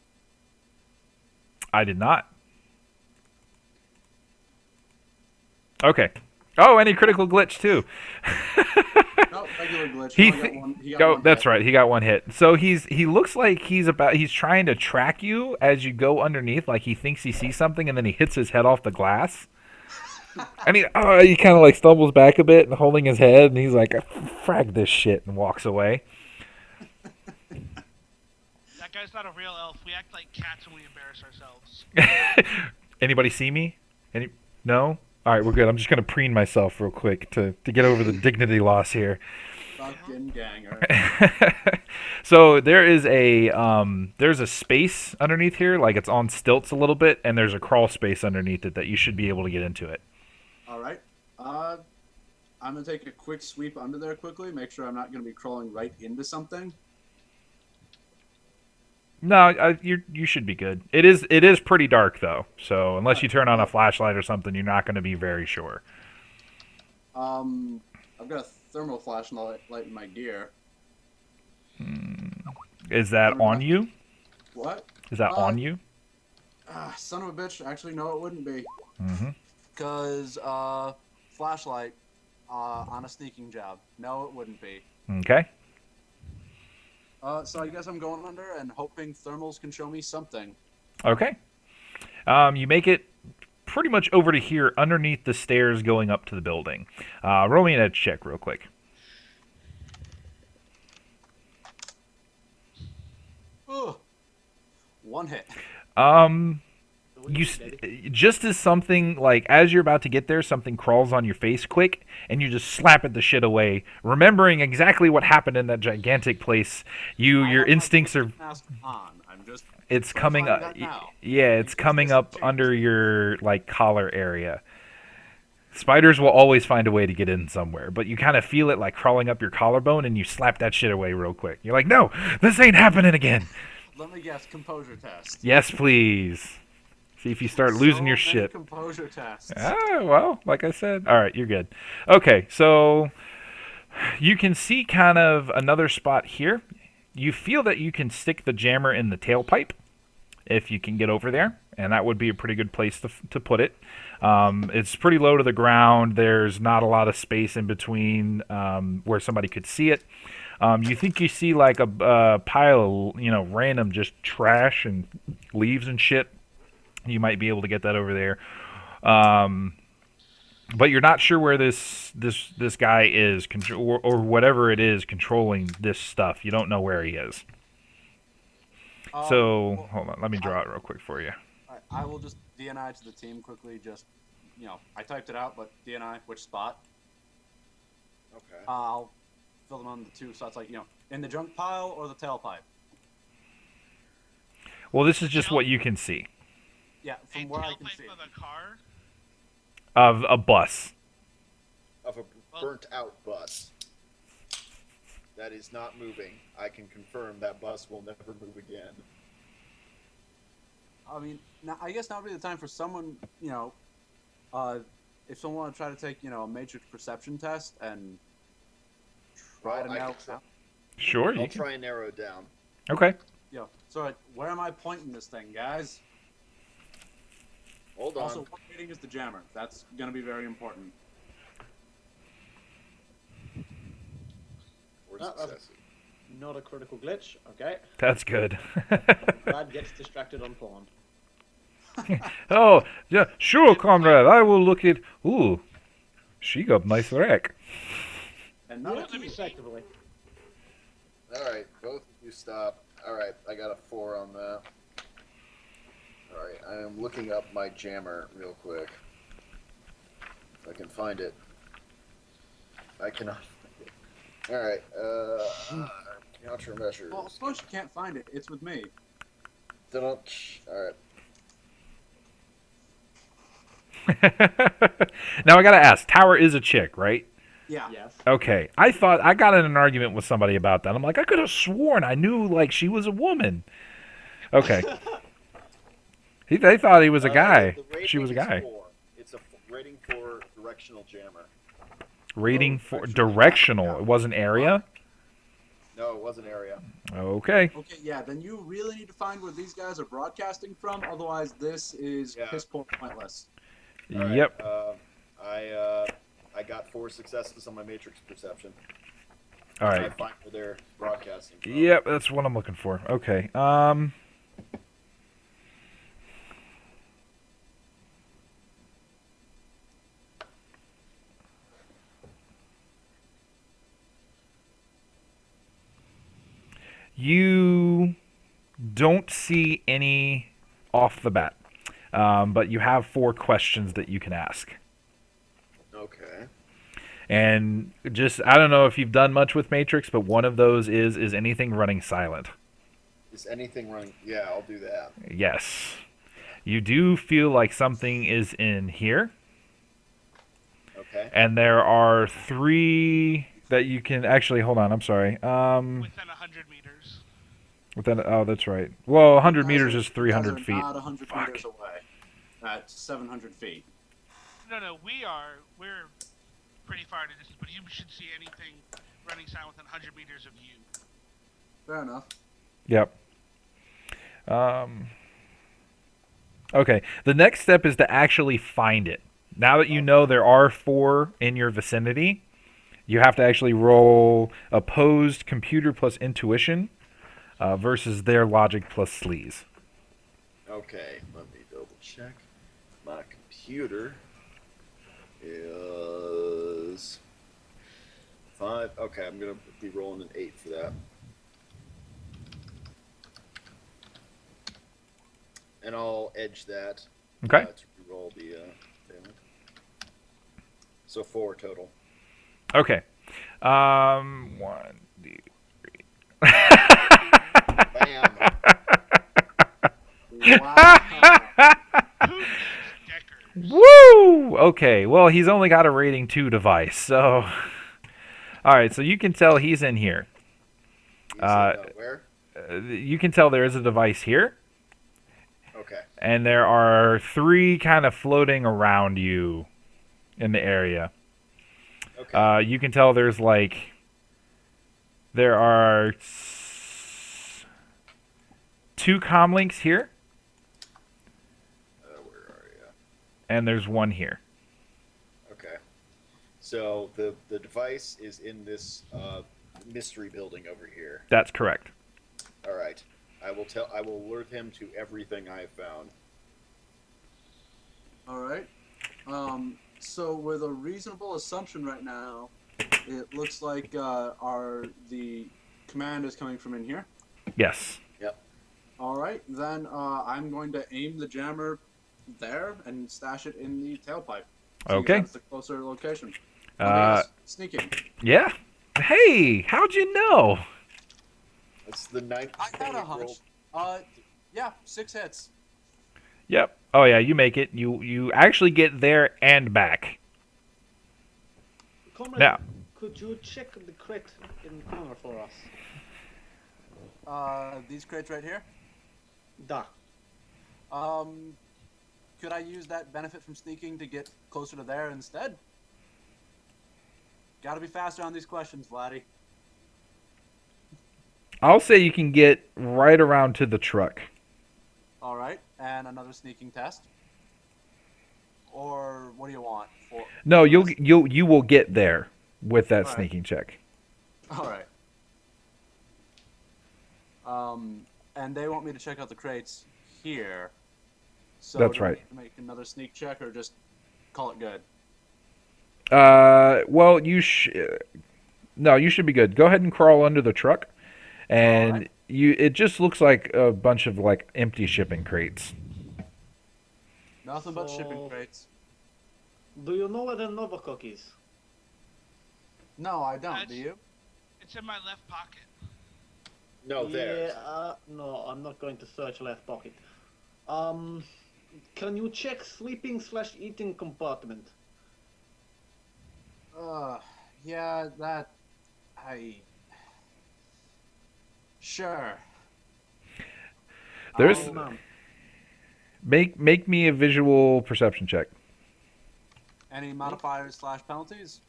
I did not. Okay. Oh, and he critical glitch too. No, regular glitch. He He got go. one That's hit. right. He got one hit. So he looks like he's trying to track you as you go underneath. Like he thinks he sees something, and then he hits his head off the glass. And he kind of like stumbles back a bit and holding his head, and he's like, "Frag this shit," and walks away. That guy's not a real elf. We act like cats when we embarrass ourselves. Anybody see me? No? All right, we're good. I'm just gonna preen myself real quick to get over the dignity loss here. Fucking ganger. So there's a space underneath here, like it's on stilts a little bit, and there's a crawl space underneath it that you should be able to get into it. All right. I'm gonna take a quick sweep under there quickly. Make sure I'm not gonna be crawling right into something. No, you should be good. It is pretty dark though, so unless you turn on a flashlight or something, you're not going to be very sure. I've got a thermal flashlight in my gear. Is that on you? What? Is that on you? Son of a bitch. Actually, no, it wouldn't be. Mm-hmm. Because flashlight on a sneaking job. No, it wouldn't be. Okay. So I guess I'm going under and hoping thermals can show me something. Okay. You make it pretty much over to here underneath the stairs going up to the building. Roll me an edge check real quick. Ugh. One hit. The Just as something like as you're about to get there, something crawls on your face quick, and you just slap it the shit away, remembering exactly what happened in that gigantic place. Your instincts are. Mask on. I'm just. It's coming up. That now. Yeah, it's You coming just up change under it. your like collar area. Spiders will always find a way to get in somewhere, but you kind of feel it like crawling up your collarbone, and you slap that shit away real quick. You're like, no, this ain't happening again. Let me guess. Composure test. Yes, please. See if you start losing your So many shit. Composure tests. Ah, well, like I said. All right, you're good. Okay, so you can see kind of another spot here. You feel that you can stick the jammer in the tailpipe if you can get over there, and that would be a pretty good place to put it. It's pretty low to the ground. There's not a lot of space in between where somebody could see it. You think you see like a pile of, random just trash and leaves and shit. You might be able to get that over there. But you're not sure where this guy is, or whatever it is controlling this stuff. You don't know where he is. So, hold on. Let me draw it real quick for you. I will just DNI to the team quickly. Just, I typed it out, but DNI, which spot? Okay. I'll fill them on the two spots, like, in the junk pile or the tailpipe. Well, this is just what you can see Yeah, A from where I can tailpipe see. of a car. of a bus. Of a burnt-out bus that is not moving. I can confirm that bus will never move again. I mean, now I guess now would be the time for someone, if someone want to try to take, a matrix perception test and try to I narrow can it down. Sure, you I'll can. try and narrow it down. Okay. So where am I pointing this thing, guys? Hold on. Also, what rating is the jammer? That's going to be very important. Or that's- successive. Not a critical glitch. Okay. That's good. Brad gets distracted on pawn. Oh, yeah, sure, comrade. I will look at. Ooh, she got nice rack. And not Yeah, a key. effectively. Alright, both of you stop. Alright, I got a 4 on that. Alright, I am looking up my jammer real quick. If I can find it. I cannot find it. Alright, countermeasures. Well, of course you can't find it. It's with me. Alright. Now I gotta ask. Tower is a chick, right? Yeah. Yes. Okay. I thought I got in an argument with somebody about that. I'm like, I could have sworn I knew like she was a woman. Okay. They thought he was a guy. The rating She was a is guy. 4. It's a rating for directional jammer. Rating Oh, for directional. directional. Yeah. It wasn't area. No, it wasn't area. Okay. Okay, yeah, then you really need to find where these guys are broadcasting from. Otherwise, this is Yeah. piss poor pointless. All right, Yep. I got 4 successes on my matrix perception. All I right. find where they're broadcasting from. Yep, that's what I'm looking for. Okay. You don't see any off the bat, but you have 4 questions that you can ask. Okay. And just, I don't know if you've done much with Matrix, but one of those is anything running silent? Is anything running? Yeah, I'll do that. Yes. You do feel like something is in here, Okay. and there are 3 that you can actually, hold on, I'm sorry. Within 100 meters. Oh, that's right. Well, 100 You guys meters are- is 300 you guys are feet. Not 100 Fuck. meters away. At 700 feet. No, we're pretty far in the distance, but you should see anything running sound within 100 meters of you. Fair enough. Yep. Okay. The next step is to actually find it. Now that you know there are 4 in your vicinity, you have to actually roll opposed computer plus intuition versus their logic plus sleaze. Okay. Let me double check. My computer is 5. Okay, I'm gonna be rolling an 8 for that. And I'll edge that Okay. To roll the damage. So 4 total. Okay. 1, 2, 3. Bam. Wow. Who needs deckers? Woo! Okay, well, he's only got a rating 2 device, so... Alright, so you can tell he's in here. He's in, where? You can tell there is a device here, Okay. and there are 3 kind of floating around you in the area. Okay. You can tell there's like... There are 2 comlinks here, Where are you? and there's 1 here. Okay. So the device is in this mystery building over here. That's correct. All right. I will alert him to everything I have found. All right. So with a reasonable assumption right now, it looks like the command is coming from in here. Yes. Yep. All right, then I'm going to aim the jammer there and stash it in the tailpipe. Okay. That's the closer location. Sneaking. Yeah. Hey, how'd you know? It's the 9th. I had a hunch. Yeah, 6 hits. Yep. Oh yeah, you make it. You actually get there and back. Comrade, Now. could you check the crate in the corner for us? These crates right here. Da. Could I use that benefit from sneaking to get closer to there instead? Gotta be faster on these questions, Vladdy. I'll say you can get right around to the truck. All right, and another sneaking test. Or what do you want? No, you will get there with that All right. sneaking check. All right. And they want me to check out the crates here. So That's do I right. need to make another sneak check or just call it good? Well, you should be good. Go ahead and crawl under the truck, and Alright. it just looks like a bunch of like empty shipping crates. Nothing but So- shipping crates. Do you know where the Novacock is? No, I don't. That's- Do you? It's in my left pocket. No, there. No, I'm not going to search left pocket. Can you check sleeping/eating compartment? Yeah, that. Sure. There's Oh, ma'am. make me a visual perception check. Any modifiers / penalties?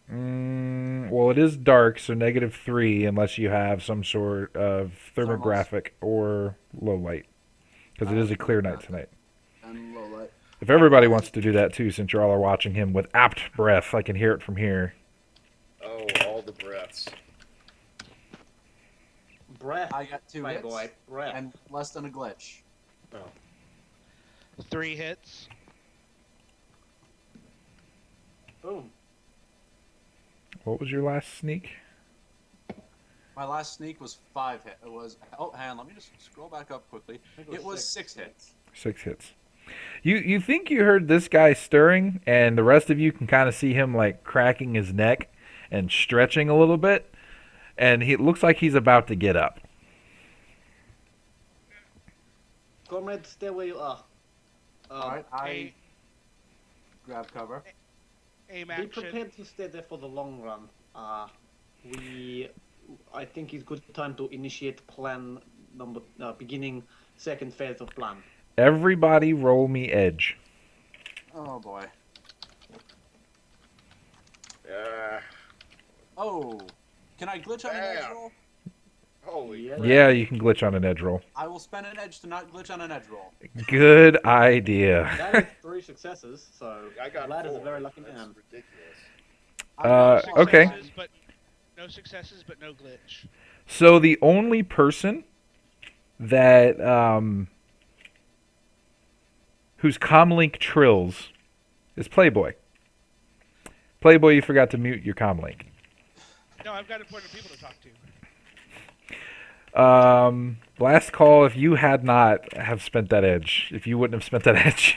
Well, it is dark, so -3 unless you have some sort of thermographic or low light, because it is a clear night tonight. And low light. If everybody wants to do that too, since you all are watching him with apt breath, I can hear it from here. Oh, all the breaths. Breath. I got 2 hits Playboy. Breath. and less than a glitch. Oh. 3 hits. Boom. What was your last sneak? My last sneak was 5 hit. It was. Oh, hang on. Let me just scroll back up quickly. It was 6 hits. 6 hits. You think you heard this guy stirring, and the rest of you can kind of see him like cracking his neck and stretching a little bit, and he looks like he's about to get up. Comrade, stay where you are. All right, I A- grab cover. Aim Be action. prepared to stay there for the long run. I think it's good time to initiate plan number, beginning 2nd phase of plan. Everybody roll me edge. Oh boy. Yeah. Oh, can I glitch on an edge Bam. roll? Holy. Yeah. crap. Yeah, you can glitch on an edge roll. I will spend an edge to not glitch on an edge roll. Good idea. That is 3 successes, so I got Vlad is a 4. very lucky That's man. ridiculous. Okay. No successes, but no glitch. So the only person that whose comlink trills is Playboy. Playboy, you forgot to mute your comlink. No, I've got important people to talk Last call. If you had not have spent that edge, if you wouldn't have spent that edge,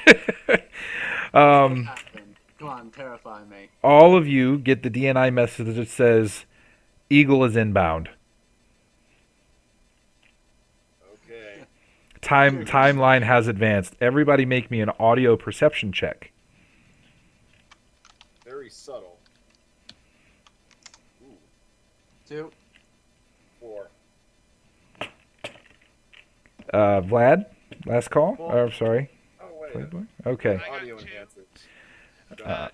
What happened? Come on, terrify me. all of you get the DNI message that says Eagle is inbound. Okay. Timeline has advanced. Everybody make me an audio perception check. Very subtle. Ooh, 2. 4. Vlad, last call. Four. Oh, sorry. Oh wait. Playboy. Okay. I got Audio 2. enhancers. And that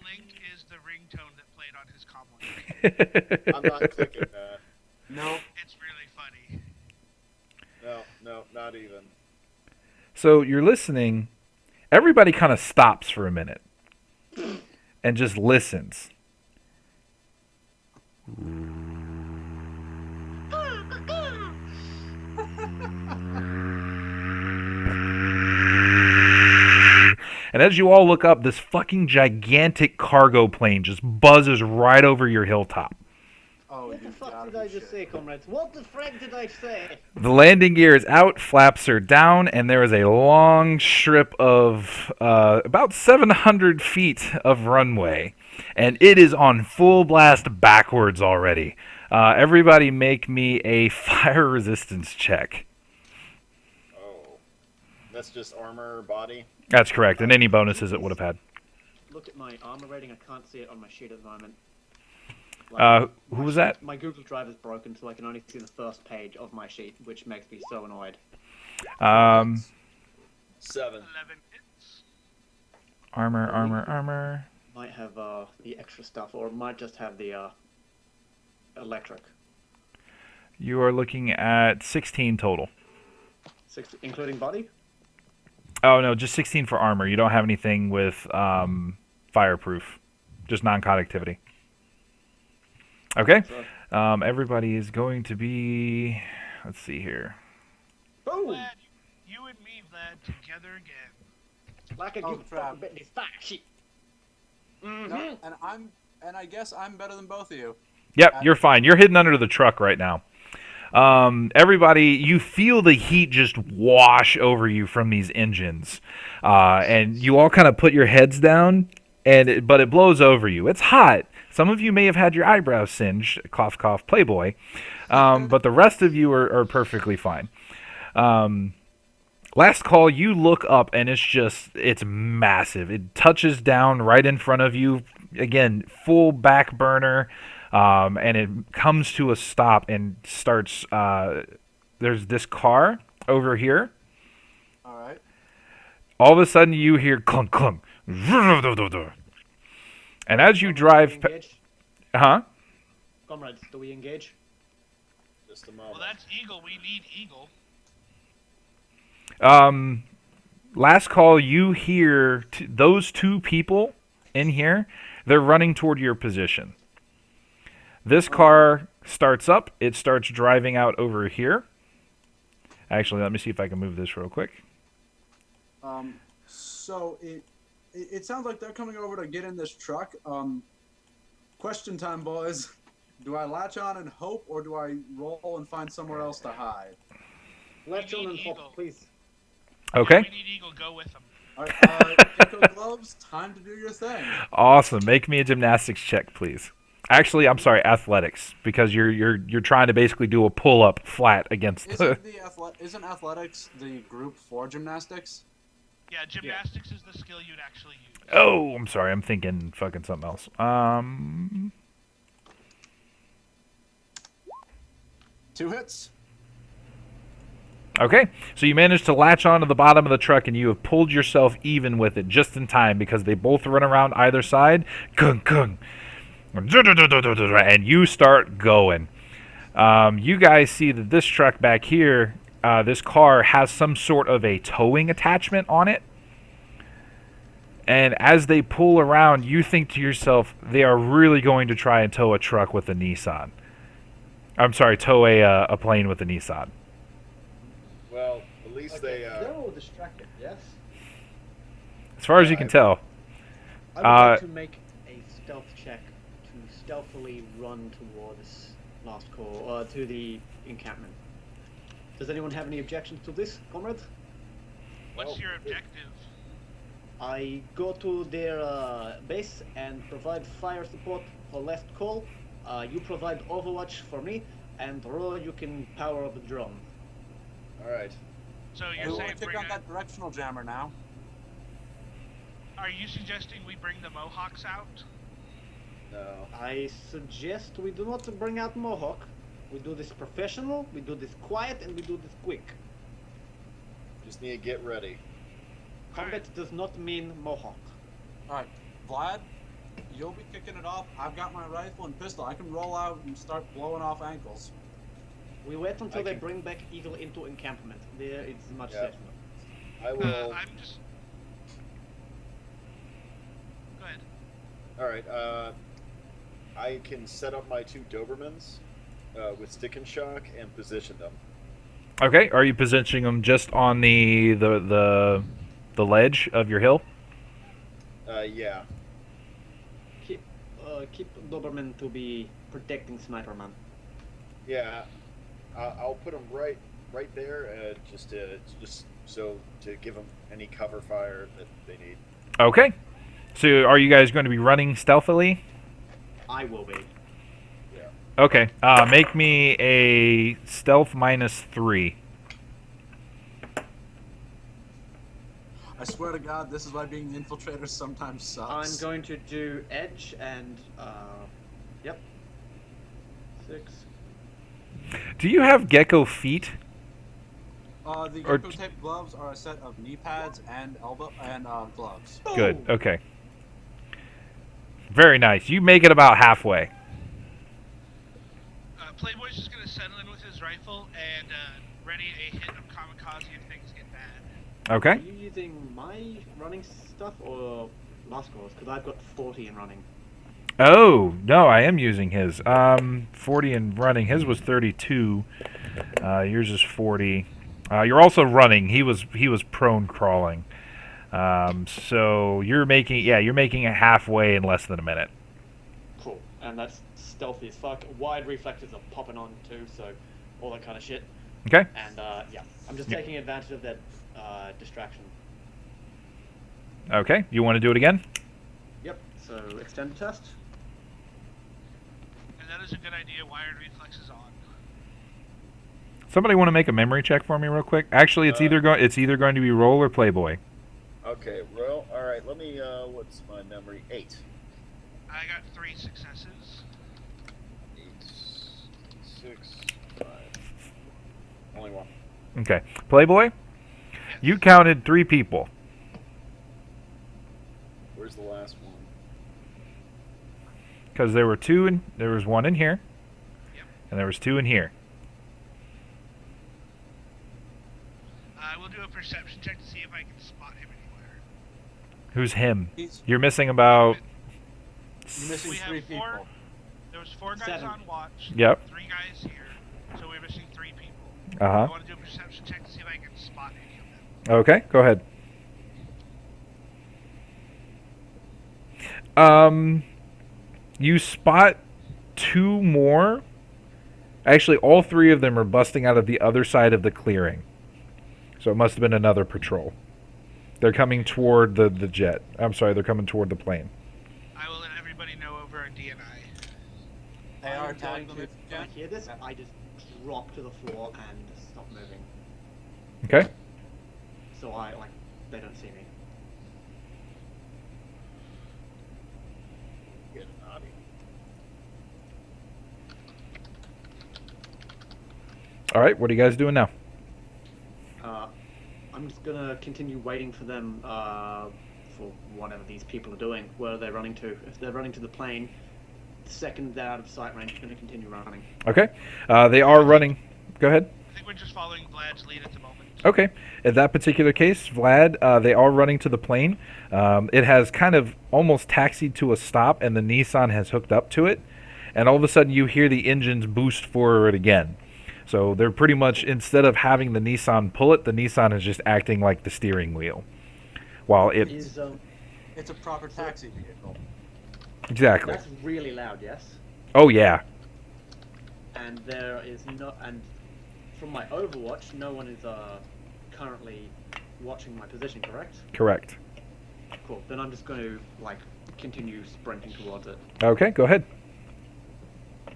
link is the ringtone that played on his comlink. I'm not clicking that. Nope. It's really funny. No, not even. So you're listening. Everybody kind of stops for a minute and just listens. And as you all look up, this fucking gigantic cargo plane just buzzes right over your hilltop. Oh, What the you fuck gotta did I be just shitting. say, comrades? What the frick did I say? The landing gear is out, flaps are down, and there is a long strip of about 700 feet of runway. And it is on full blast backwards already. Everybody make me a fire resistance check. Oh. That's just armor, body. That's correct, and any bonuses it would have had. Look at my armor rating. I can't see it on my sheet at the moment. Who was that? My Google Drive is broken, so I can only see the first page of my sheet, which makes me so annoyed. 7. 11 hits. Armor. Might have the extra stuff, or it might just have the electric. You are looking at 16 total. 6, including body. Oh, no, just 16 for armor. You don't have anything with fireproof. Just non-conductivity. Okay. Everybody is going to be... Let's see here. Boom! Vlad, you and me, Vlad, together again. Like I Oh, give a crap. fuck about this fire shit. No, and I guess I'm better than both of you. Yep, you're fine. You're hidden under the truck right now. Everybody, you feel the heat just wash over you from these engines. And you all kind of put your heads down, but it blows over you. It's hot. Some of you may have had your eyebrows singed, cough, cough, Playboy. But the rest of you are perfectly fine. Last call, you look up, and it's massive. It touches down right in front of you. Again, full back burner. And it comes to a stop and starts. There's this car over here. All right. All of a sudden, you hear clunk clunk, and as you drive, Engage? Comrades, do we engage? Just a moment. Well, that's Eagle. We need Eagle. Last call, you hear those two people in here. They're running toward your position. This car starts up. It starts driving out over here. Actually, let me see if I can move this real quick. So it sounds like they're coming over to get in this truck. Question time, boys. Do I latch on and hope, or do I roll and find somewhere else to hide? Latch on need and Eagle. hop, please. Okay. We need Eagle. Go with them. All right, Gecko Gloves, time to do your thing. Awesome. Make me a gymnastics check, please. Actually, I'm sorry, athletics, because you're trying to basically do a pull up flat against. Isn't athletics the group for gymnastics? Yeah, gymnastics is the skill you'd actually use. Oh, I'm sorry. I'm thinking fucking something else. 2 hits. Okay, so you managed to latch onto the bottom of the truck, and you have pulled yourself even with it just in time because they both run around either side. Kung kung. And you start going. You guys see that this truck back here, this car has some sort of a towing attachment on it. And as they pull around, you think to yourself, they are really going to try and tow a truck with a Nissan. I'm sorry, tow a plane with a Nissan. Well, at least They're all distracted, yes? As far as you can tell. I would like to make a stealth check to stealthily run towards last call, to the encampment. Does anyone have any objections to this, comrade? What's Well, your objective? I go to their base and provide fire support for last call. You provide overwatch for me, and Ro, you can power up the drone. All right. So We you're want saying to kick bring on a, that directional jammer now. Are you suggesting we bring the Mohawks out? No. I suggest we do not bring out Mohawk. We do this professional, we do this quiet, and we do this quick. Just need to get ready. Combat does not mean Mohawk. Alright, Vlad, you'll be kicking it off. I've got my rifle and pistol. I can roll out and start blowing off ankles. We wait until I they can- bring back Eagle into encampment. There it's much Yeah. safer. I will. I'm just. Go ahead. All right. I can set up my 2 Dobermans with stick and shock and position them. Okay, are you positioning them just on the ledge of your hill? Yeah. Keep Doberman to be protecting Sniper Man. Yeah. I'll put them right there, just so to give them any cover fire that they need. Okay. So are you guys going to be running stealthily? I will be. Yeah. Okay. Make me a stealth -3. I swear to God, this is why being the infiltrator sometimes sucks. I'm going to do edge and yep. 6. Do you have gecko feet? The Or- gecko tape gloves are a set of knee pads and elbow and gloves. Good. Okay. Very nice. You make it about halfway. Playboy's just gonna settle in with his rifle and ready a hit of kamikaze if things get bad. Are Okay. you using my running stuff or last calls? Because I've got 40 in running. Oh, no, I am using his. 40 and running. His was 32. Yours is 40. You're also running. He was prone crawling. So you're making it halfway in less than a minute. Cool. And that's stealthy as fuck. Wide reflexes are popping on too, so all that kind of shit. Okay. And yeah, I'm just Yeah. taking advantage of that distraction. Okay. You want to do it again? Yep. So extended test. And that is a good idea. Wired reflexes on. Somebody want to make a memory check for me real quick? Actually, it's either going to be roll or Playboy. Okay. Well, all right. Let me. What's my memory? 8. I got 3 successes. 8, 6, 5. Only 1. Okay. Playboy, you counted 3 people. Where's the last one? Because there was 1 in here, Yep. and there was 2 in here. I will do a perception check to see if I can spot him anywhere. Who's him? He's You're missing about. you're missing We 3 have 4. people. There was 4 guys 7. on watch. Yep. 3 guys here. So we're missing 3 people. Uh I huh. want to do a perception check to see if I can spot any of them. Okay, go ahead. You spot 2 more. Actually, all 3 of them are busting out of the other side of the clearing. So it must have been another patrol. They're coming toward the jet. I'm sorry, they're coming toward the plane. I will let everybody know over a DNI. They I are am tagging going them to, if you when I can. hear this, Yeah. I just drop to the floor and stop moving. Okay. So they don't see me. Get an Audi. All right, what are you guys doing now? I'm just gonna continue waiting for them for whatever these people are doing. Where are they running to? If they're running to the plane, the second they're out of sight range, I'm gonna continue running. Okay. They are running. Go ahead. I think we're just following Vlad's lead at the moment. Okay. In that particular case, Vlad, they are running to the plane. It has kind of almost taxied to a stop, and the Nissan has hooked up to it. And all of a sudden, you hear the engines boost forward again. So they're pretty much, instead of having the Nissan pull it, the Nissan is just acting like the steering wheel. While it... Is It's a proper taxi vehicle. Exactly. that's really loud, yes? Oh, yeah. and there is no, and from my Overwatch, no one is currently watching my position, correct? Correct. Cool. Then I'm just going to like continue sprinting towards it. Okay, go ahead.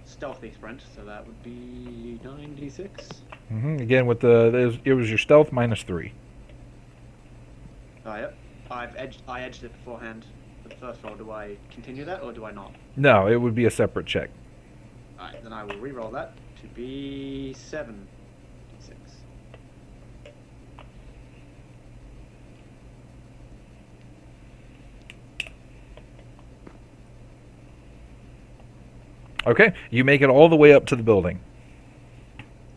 Stealthy sprint, so that would be 96. Again, with it was your stealth -3. Oh, yep. I edged it beforehand for the first roll. Do I continue that or do I not? No, it would be a separate check. Alright, then I will re-roll that to be 7d6. Okay, you make it all the way up to the building.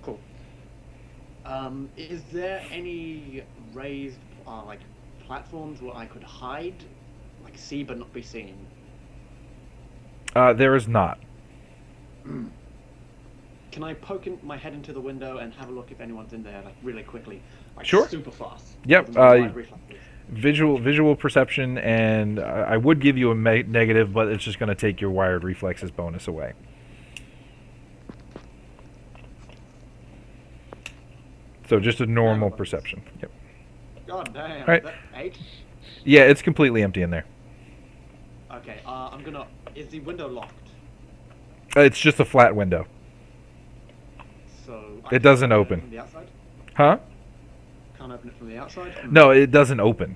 Cool. Is there any raised like platforms where I could hide, like see but not be seen? There is not. Can I poke my head into the window and have a look if anyone's in there, like really quickly, like Sure. super fast? Yep. With my wide reflexes? Visual perception, and I would give you a negative, but it's just going to take your wired reflexes bonus away. So just a normal perception. Yep. God damn. Right. Is that 8? Yeah, it's completely empty in there. Okay. I'm gonna. Is the window locked? It's just a flat window. So It doesn't open. From the outside? Huh? Can't open it from the outside. No, it doesn't open.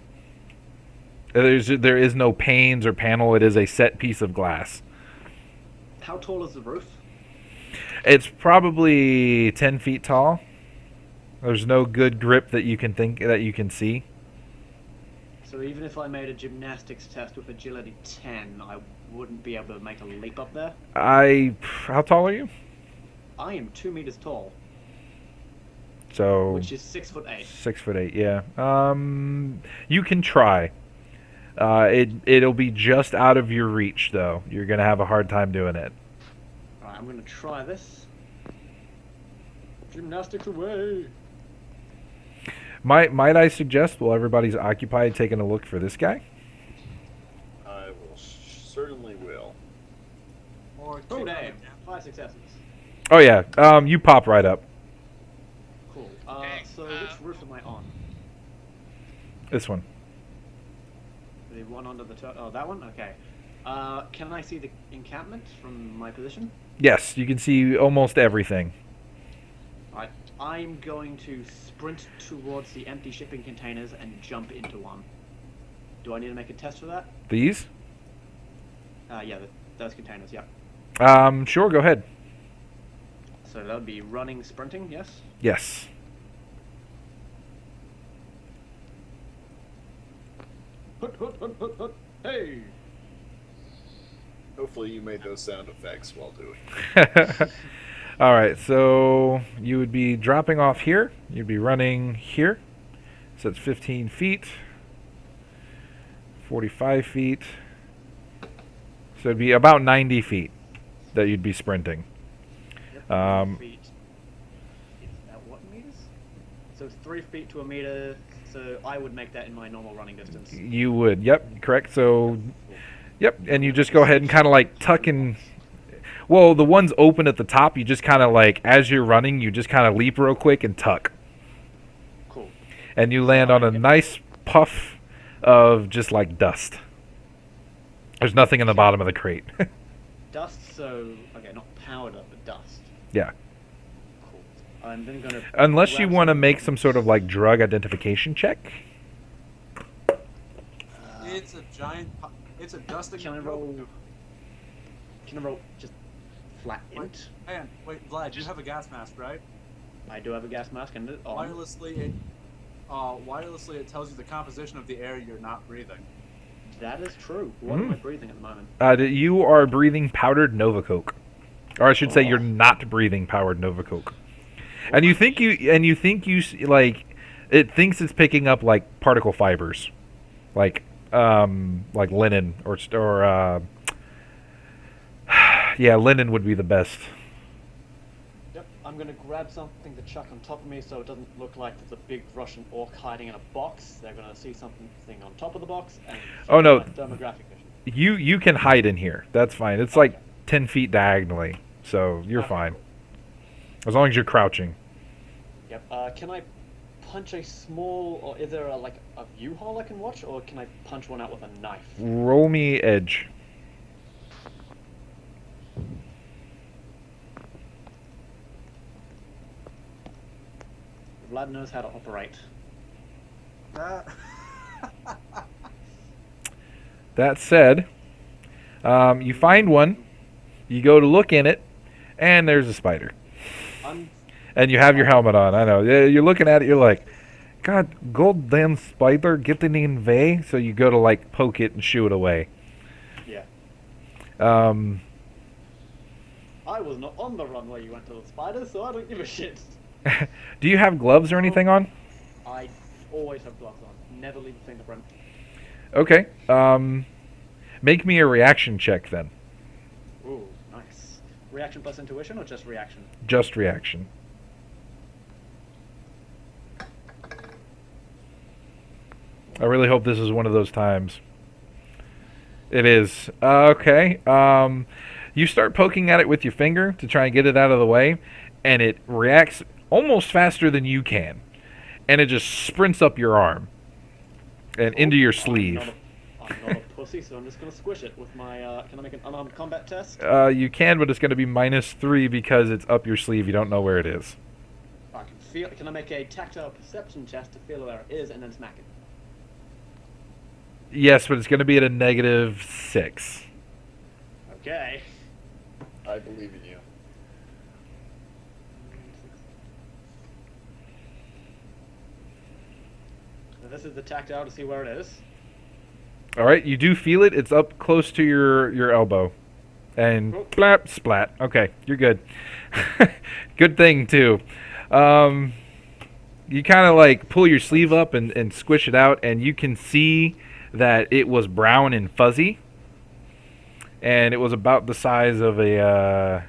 There is no panes or panel. It is a set piece of glass. How tall is the roof? It's probably 10 feet tall. There's no good grip that you can see. So even if I made a gymnastics test with agility 10, I wouldn't be able to make a leap up there? How tall are you? I am 2 meters tall, So which is 6'8". 6'8", yeah. You can try. It'll be just out of your reach, though. You're gonna have a hard time doing it. Alright, I'm gonna try this. Gymnastics away! Might I suggest, while everybody's occupied, taking a look for this guy? I will certainly will. Or Oh damn! 5 successes. Oh yeah. You pop right up. Cool. Hey, So which roof am I on? This one. The one under the oh, that one? Okay. Can I see the encampment from my position? Yes, you can see almost everything. Alright. I'm going to sprint towards the empty shipping containers and jump into one. Do I need to make a test for that? These? Yeah, those containers, yeah. Sure. Go ahead. So that would be running, sprinting, yes? Yes. Hut, hut, hut, hut, hut. Hey! Hopefully you made those sound effects while doing it. All right, so you would be dropping off here. You'd be running here. So it's 15 feet, 45 feet. So it'd be about 90 feet that you'd be sprinting. Yep, 3 feet. Is that what meters? So it's 3 feet to a meter, so I would make that in my normal running distance. You would, yep, correct. So, yep, and you just go ahead and kind of like tuck in. Well, the ones open at the top, you just kind of like, as you're running, you just kind of leap real quick and tuck. Cool. And you land on a nice puff of just like dust. There's nothing in the bottom of the crate. Dust, so, okay, not powder, but dust. Yeah. Cool. I'm then gonna... Unless you grab want to some- make some sort of like drug identification check. It's a giant. It's a dusting. Can I roll... Can I roll just flat int? Man, wait, Vlad, you have a gas mask, right? I do have a gas mask and it on. Wirelessly, it tells you the composition of the air you're not breathing. That is true. What am I breathing at the moment? You are breathing powdered Nova Coke, or I should say, you're not breathing powdered Nova Coke. And you think like it thinks it's picking up like particle fibers, like linen or yeah, linen would be the best. Yep, I'm gonna grab something to chuck on top of me so it doesn't look like there's a big Russian orc hiding in a box. They're gonna see something on top of the box and Oh, no. demographic vision. You can hide in here. That's fine. It's like 10 feet diagonally, so you're fine. As long as you're crouching. Yep. Can I punch a small, or is there like a view hole I can watch, or can I punch one out with a knife? Roll me edge. Vlad knows how to operate. That said, you find one, you go to look in it, and there's a spider. And you have your helmet on, I know. You're looking at it, you're like, God, goddamn spider getting in way. So you go to like poke it and shoo it away. Yeah. Um, I was not on the run where you went to the spider, so I don't give a shit. do you have gloves or anything on? I always have gloves on. Never leave a fingerprint. Okay. Make me a reaction check then. Ooh, nice. Reaction plus intuition, or just reaction? Just reaction. I really hope this is one of those times. It is. Okay. You start poking at it with your finger to try and get it out of the way, and it reacts almost faster than you can. And it just sprints up your arm and into your sleeve. I'm not a pussy, so I'm just going to squish it with my... can I make an unarmed combat test? You can, but it's going to be -3 because it's up your sleeve. You don't know where it is. I can feel... Can I make a tactile perception test to feel where it is and then smack it? Yes, but it's going to be at a -6. Okay. I believe in you. So this is the tactile to see where it is. All right, you do feel it. It's up close to your elbow. And Oh. blap, splat. Okay, you're good. Good thing, too. You kind of like pull your sleeve up and squish it out, and you can see that it was brown and fuzzy. And it was about the size of a,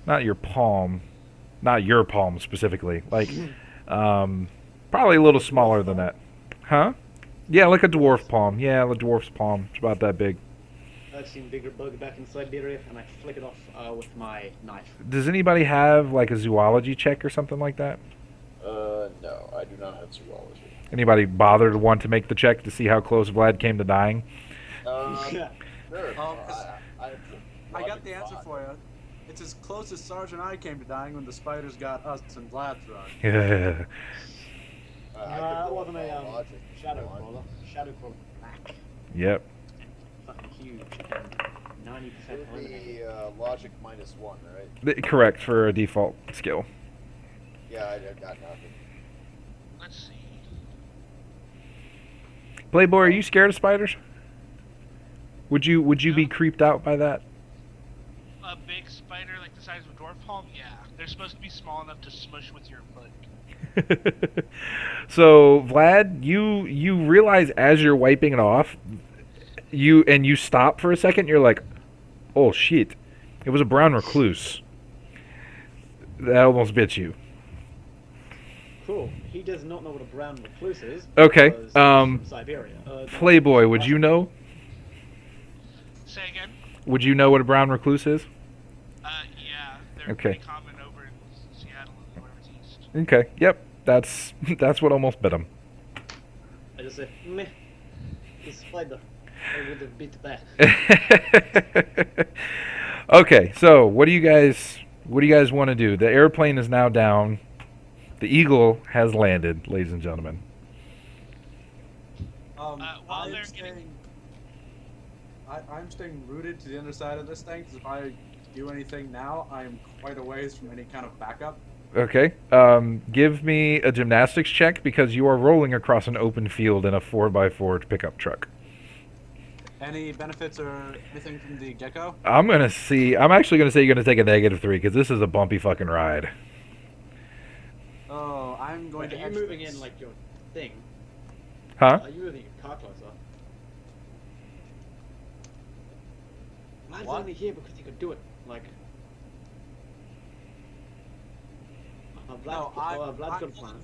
not your palm specifically. Like, probably a little smaller than that. Huh? Yeah, like a dwarf palm. Yeah, a dwarf's palm. It's about that big. I've seen bigger bug back in Siberia, and I flick it off with my knife. Does anybody have like a zoology check or something like that? No, I do not have zoology. Anybody bothered to want to make the check to see how close Vlad came to dying? Sure. I got the answer for you. It's as close as Sarge and I came to dying when the spiders got us and Vlad's run. Yeah. That wasn't a logic. shadow crawler. Shadow crawler black. Yep. Fucking huge. And 90% It would eliminated. be logic -1, right? Correct for a default skill. Yeah, I got nothing. Let's see. Playboy, are you scared of spiders? Would you be No. creeped out by that? A big spider like the size of a dwarf palm? Yeah. They're supposed to be small enough to smush with your foot. So Vlad, you realize as you're wiping it off, you stop for a second. You're like, oh shit, it was a brown recluse. That almost bit you. Cool. He does not know what a brown recluse is. Okay, because he's from Siberia. Playboy, would you know? Say again? Would you know what a brown recluse is? Yeah. They're Okay. pretty common over in Seattle and Northeast. Okay, yep, that's what almost bit him. I just say, meh. The spider. I would have beat that. Okay, so what do you guys want to do? The airplane is now down. The eagle has landed, ladies and gentlemen. While I'm they're staying. I'm staying rooted to the underside of this thing because if I do anything now, I'm quite a ways from any kind of backup. Okay. Give me a gymnastics check because you are rolling across an open field in a 4x4 pickup truck. Any benefits or anything from the gecko? I'm actually gonna say you're gonna take a -3 because this is a bumpy fucking ride. Oh, I'm going Wait, to. are you moving in like your thing? Huh? Are you moving your car closer? Vlad's What? only here because he could do it. Like. No, Vlad's got a plan.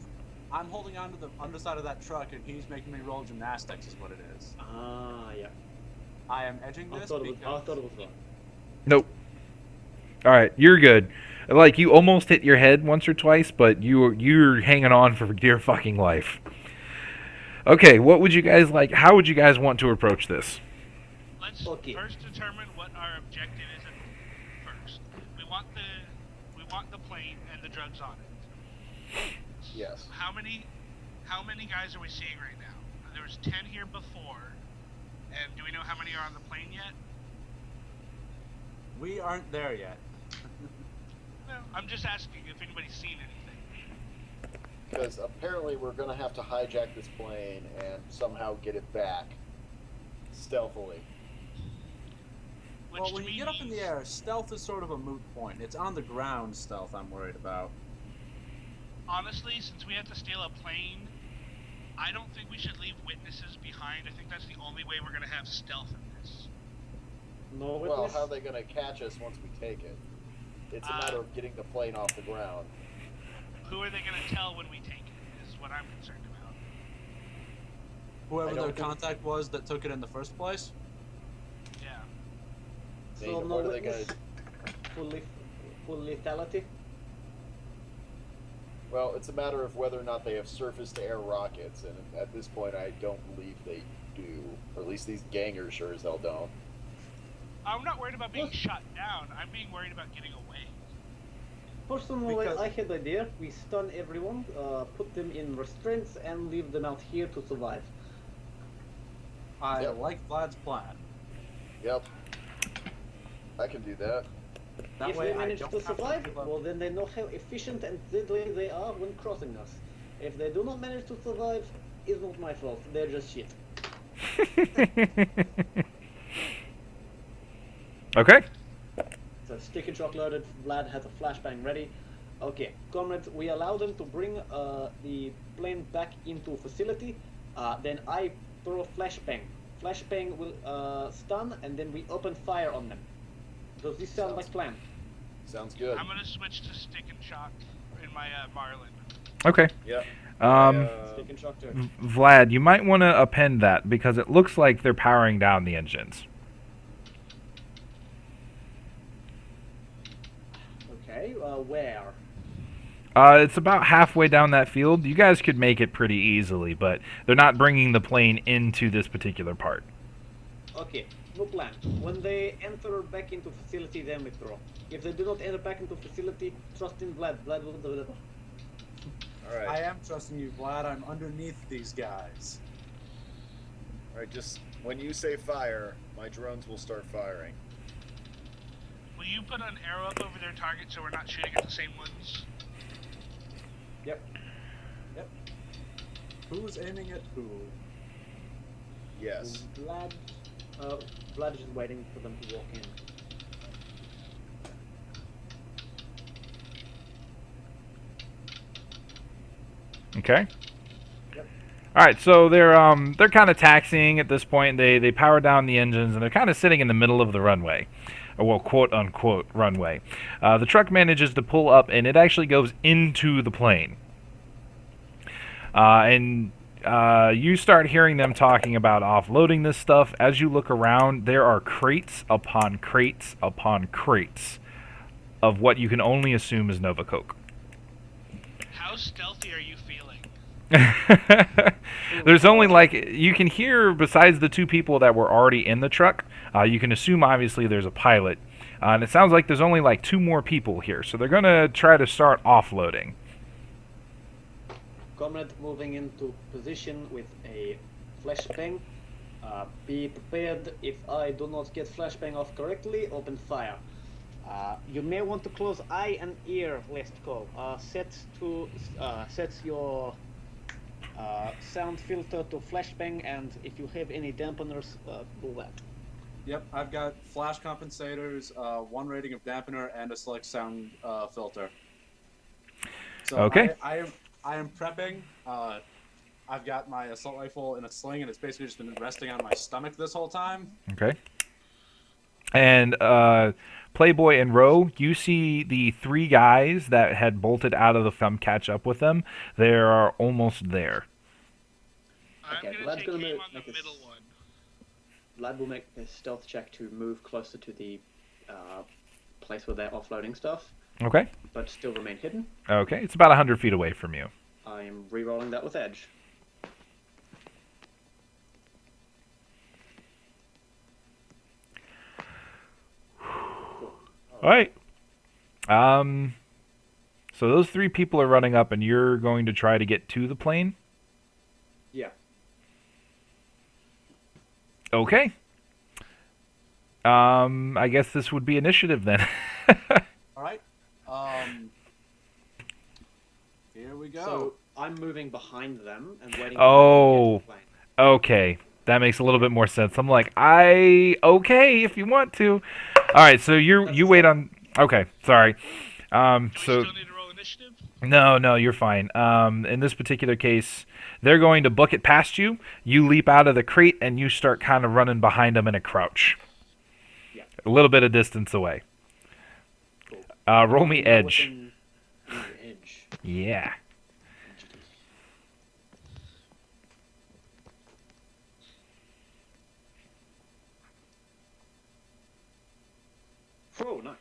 I'm holding on to the underside of that truck, and he's making me roll gymnastics. Is what it is. Ah, yeah. I am edging I this thought it was because wrong. Nope. All right, you're good. Like you almost hit your head once or twice, but you're hanging on for dear fucking life. Okay, what would you guys like? How would you guys want to approach this? Let's Okay. first determine what our objective is first. We want the plane and the drugs on it. Yes. How many guys are we seeing right now? There was 10 here before, and do we know how many are on the plane yet? We aren't there yet. No, I'm just asking if anybody's seen anything. Because apparently we're going to have to hijack this plane and somehow get it back stealthily. Which Well, to when me you get up in the means- air, stealth is sort of a moot point. It's on the ground stealth I'm worried about. honestly, since we have to steal a plane, I don't think we should leave witnesses behind. I think that's the only way we're gonna have stealth in this. No Well, witness. how are they going to catch us once we take it? It's a matter of getting the plane off the ground. Who are they gonna tell when we take it? Is what I'm concerned about. Whoever I their don't think- contact was that took it in the first place. Yeah. I So mean, no what are they witness. gonna... Full lethality. Well, it's a matter of whether or not they have surface-to-air rockets, and at this point I don't believe they do. Or at least these gangers sure as hell don't. I'm not worried about being shot down. I'm being worried about getting away. Personally, Because- I had the idea. We stun everyone, put them in restraints, and leave them out here to survive. I Yep. like Vlad's plan. Yep. I can do that. That If way they I manage don't to have to survive, give up. well then they know how efficient and deadly they are when crossing us. If they do not manage to survive, it's not my fault. They're just shit. Okay. So stick and shock loaded. Vlad has a flashbang ready. Okay, comrades, we allow them to bring the plane back into facility. Then I throw a flashbang. Flashbang will stun, and then we open fire on them. Does this sound like plan? Sounds good. I'm gonna switch to stick and shock in my Marlin. Okay. Yep. Stick and shock turn. Vlad, you might want to append that because it looks like they're powering down the engines. Okay, where? It's about halfway down that field. You guys could make it pretty easily, but they're not bringing the plane into this particular part. Okay, no plan. When they enter back into facility, then we throw. If they do not enter back into facility, trust in Vlad. Vlad will deliver. Alright. I am trusting you, Vlad. I'm underneath these guys. Alright, just when you say fire, my drones will start firing. Will you put an arrow up over their target so we're not shooting at the same ones? Yep. Who's aiming at who? Yes. Vlad. Vlad is just waiting for them to walk in. Okay. Yep. All right, so they're kind of taxiing at this point. They power down the engines and they're kind of sitting in the middle of the runway, or well, quote unquote runway. The truck manages to pull up and it actually goes into the plane. And you start hearing them talking about offloading this stuff. As you look around, there are crates upon crates upon crates of what you can only assume is Nova Coke. How stealthy are you feeling? There's only like you can hear besides the two people that were already in the truck. You can assume obviously there's a pilot, and it sounds like there's only like two more people here. So they're gonna try to start offloading. Comrade moving into position with a flashbang. Be prepared if I do not get flashbang off correctly, open fire. You may want to close eye and ear last call. Set your sound filter to flashbang, and if you have any dampeners, do that. Yep, I've got flash compensators, one rating of dampener, and a select sound filter. So Okay. I am prepping. I've got my assault rifle in a sling, and it's basically just been resting on my stomach this whole time. Okay. And Playboy and Roe, you see the three guys that had bolted out of the film catch up with them. They are almost there. Okay, I'm Vlad's gonna gonna take aim move- on the make a middle s- one. Vlad will make a stealth check to move closer to the place where they're offloading stuff. Okay. but still remain hidden. Okay. It's about 100 feet away from you. I am re-rolling that with edge. All right. So those 3 people are running up, and you're going to try to get to the plane? Yeah. Okay. I guess this would be initiative then. All right. Here we go. So I'm moving behind them and waiting Oh. for them to get to the plane. Okay. That makes a little bit more sense. I'm like, okay, if you want to. All right, so you wait on. Okay, sorry. Do we So still need to roll initiative? no, you're fine. In this particular case, they're going to book it past you. You leap out of the crate and you start kind of running behind them in a crouch. Yeah. A little bit of distance away. Cool. Roll me edge. Edge. Yeah. Oh, nice.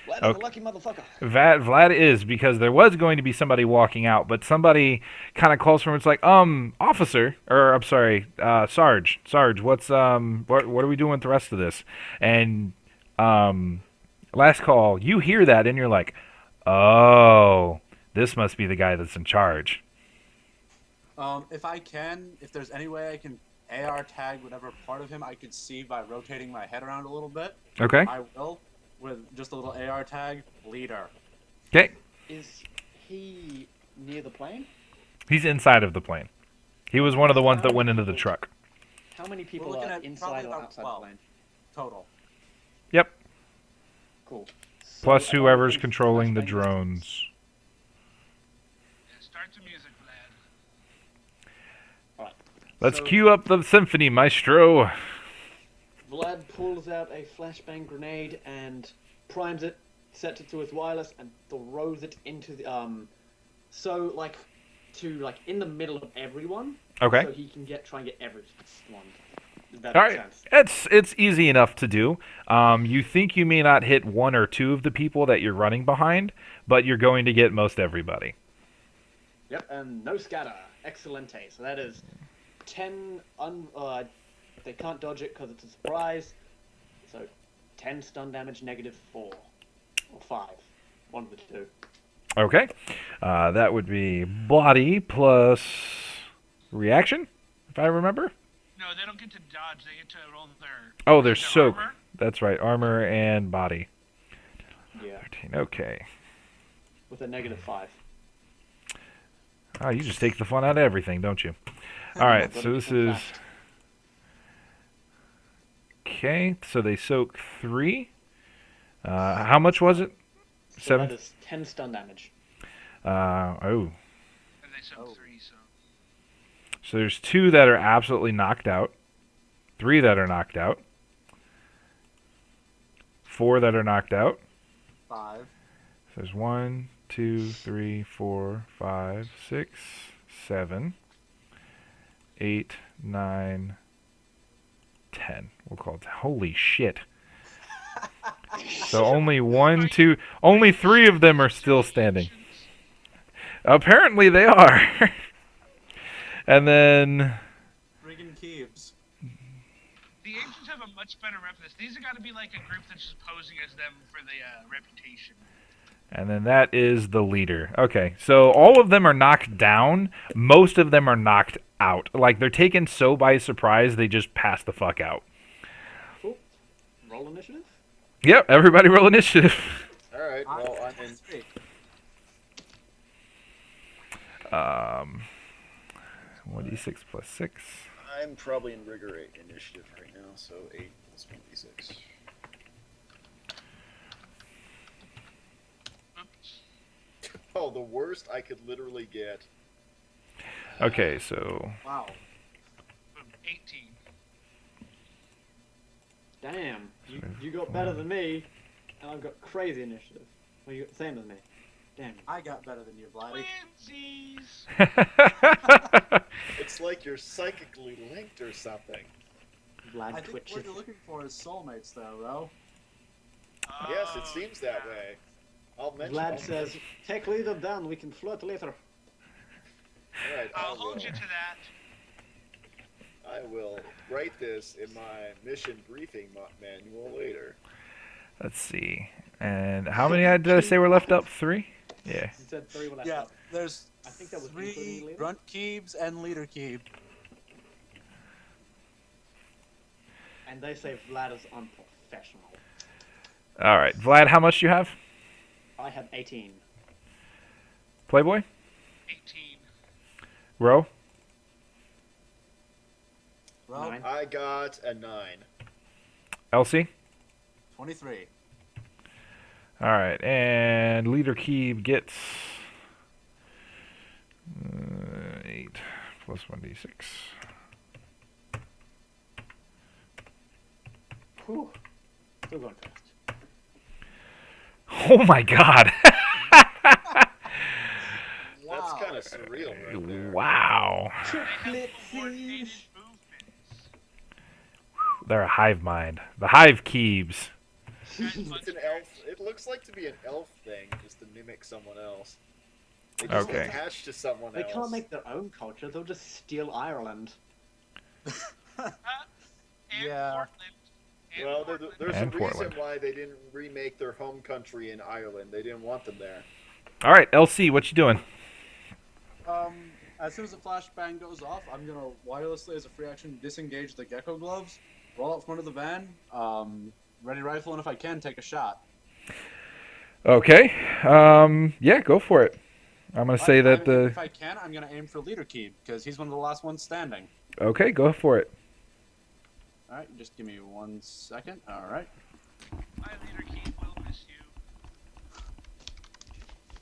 Vlad's a lucky motherfucker. Vlad is, because there was going to be somebody walking out, but somebody kind of calls from. It's like, officer, or I'm sorry, Sarge, what's what are we doing with the rest of this? And last call, you hear that, and you're like, oh, this must be the guy that's in charge. If there's any way I can AR tag whatever part of him I could see by rotating my head around a little bit, Okay. I will, with just a little AR tag, leader. Okay. Is he near the plane? He's inside of the plane. He was one of the ones that went into the truck. How many people looking are at inside probably or about outside 12. the plane? Total. Yep. Cool. Plus So, whoever's everything's controlling the flashbang drones. distance. Yeah, start the music, Vlad. Alright. Let's So, cue up the symphony, maestro. Vlad pulls out a flashbang grenade and primes it, sets it to his wireless, and throws it into the in the middle of everyone. Okay. So he can try and get everyone. If that All makes right, sense. it's easy enough to do. You think you may not hit 1 or 2 of the people that you're running behind, but you're going to get most everybody. Yep, and no scatter. Excelente. So that is 10. They can't dodge it because it's a surprise. So 10 stun damage, -4 or 5. One of the two. Okay, that would be body plus reaction, if I remember. No, they don't get to dodge. They get to roll their. Oh, they're their soak. armor. That's right, armor and body. Yeah, 13. Okay. with a -5. Oh, you just take the fun out of everything, don't you? All right, so this is okay. So they soak 3. How much was it? So 7. that is 10 stun damage. Oh. And they soak Oh. 3, so. So there's 2 that are absolutely knocked out, 3 that are knocked out, 4 that are knocked out. 5. So there's 1, 2, 3, 4, 5, 6, 7, 8, 9, 10. We'll call it. Holy shit. So only 1, 2, only 3 of them are still standing. Apparently they are. And then Friggin' Keebs. The Ancients have a much better rep for this. These have got to be like a group that's just posing as them for the reputation. that is the leader. Okay, so all of them are knocked down. Most of them are knocked out. Like, they're taken so by surprise, they just pass the fuck out. Cool. Roll initiative. Yep, everybody roll initiative. All right. Well, I'm in. 1d6 plus 6. I'm probably in rigor 8 initiative right now, so 8 plus 1d6. Oops. Oh, the worst I could literally get. Okay, so Wow. Boom, 18. Damn. You got better than me, and I've got crazy initiative. Well, you got the same as me. Damn. I got better than you, Vladdy. Twinsies! It's like you're psychically linked or something. Vlad I think twitches. what you're looking for is soulmates, though, Ro. Yes, it seems that way. I'll mention. Vlad says, take leader down, we can flirt later. All right, I'll hold you to that. I will write this in my mission briefing manual later. Let's see. And how many did I say were left up? 3? Yeah. He said 3 were left Yeah, up. there's I think that was including 3 leader. grunt keebs and leader keeb. And they say Vlad is unprofessional. All right. Vlad, how much do you have? I have 18. Playboy? 18. Ro? Well, 9. I got a 9. Elsie? 23. All right. And Leader Keeb gets 8 plus 1d6. Whew. Still going fast. Oh my god. That's kind of surreal right there. Wow. They have coordinated movements. They're a hive mind. The hive Keebs. It's an elf. It looks like to be an elf thing, just to mimic someone else. They just Okay. attach to someone They else. can't make their own culture, they'll just steal Ireland. And Yeah. Portland. And Well, Portland. there's And a reason Portland. why they didn't remake their home country in Ireland. They didn't want them there. All right, LC, what you doing? As soon as the flashbang goes off, I'm gonna wirelessly, as a free action, disengage the gecko gloves, roll out front of the van, ready rifle, and if I can, take a shot. Okay. Yeah, go for it. I'm gonna say that the. If I can, I'm gonna aim for leader keeb because he's one of the last ones standing. Okay, go for it. All right, just give me 1 second. All right. My leader Keith will miss you.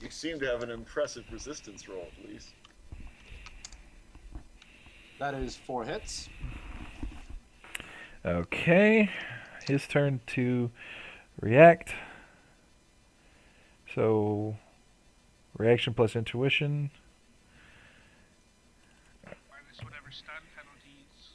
You seem to have an impressive resistance roll, at least. That is 4 hits. Okay, his turn to react. So, reaction plus intuition. Minus whatever stun penalties.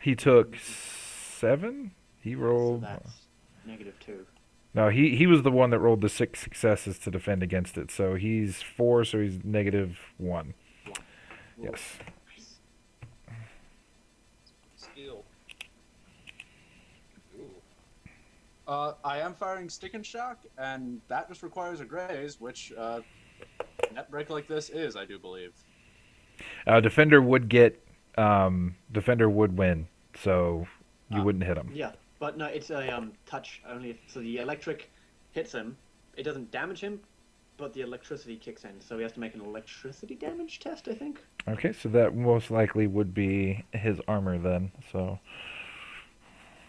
He took 7. He So rolled. that's -2. No, he was the one that rolled the 6 successes to defend against it. So he's 4, so he's -1. Yes. Skill. Ooh. I am firing stick and shock, and that just requires a graze, which net break like this is, I do believe. Defender would get. Defender would win, so you wouldn't hit him. Yeah, but no, it's a touch only. So the electric hits him. It doesn't damage him, but the electricity kicks in. So he has to make an electricity damage test, I think. Okay, so that most likely would be his armor then. So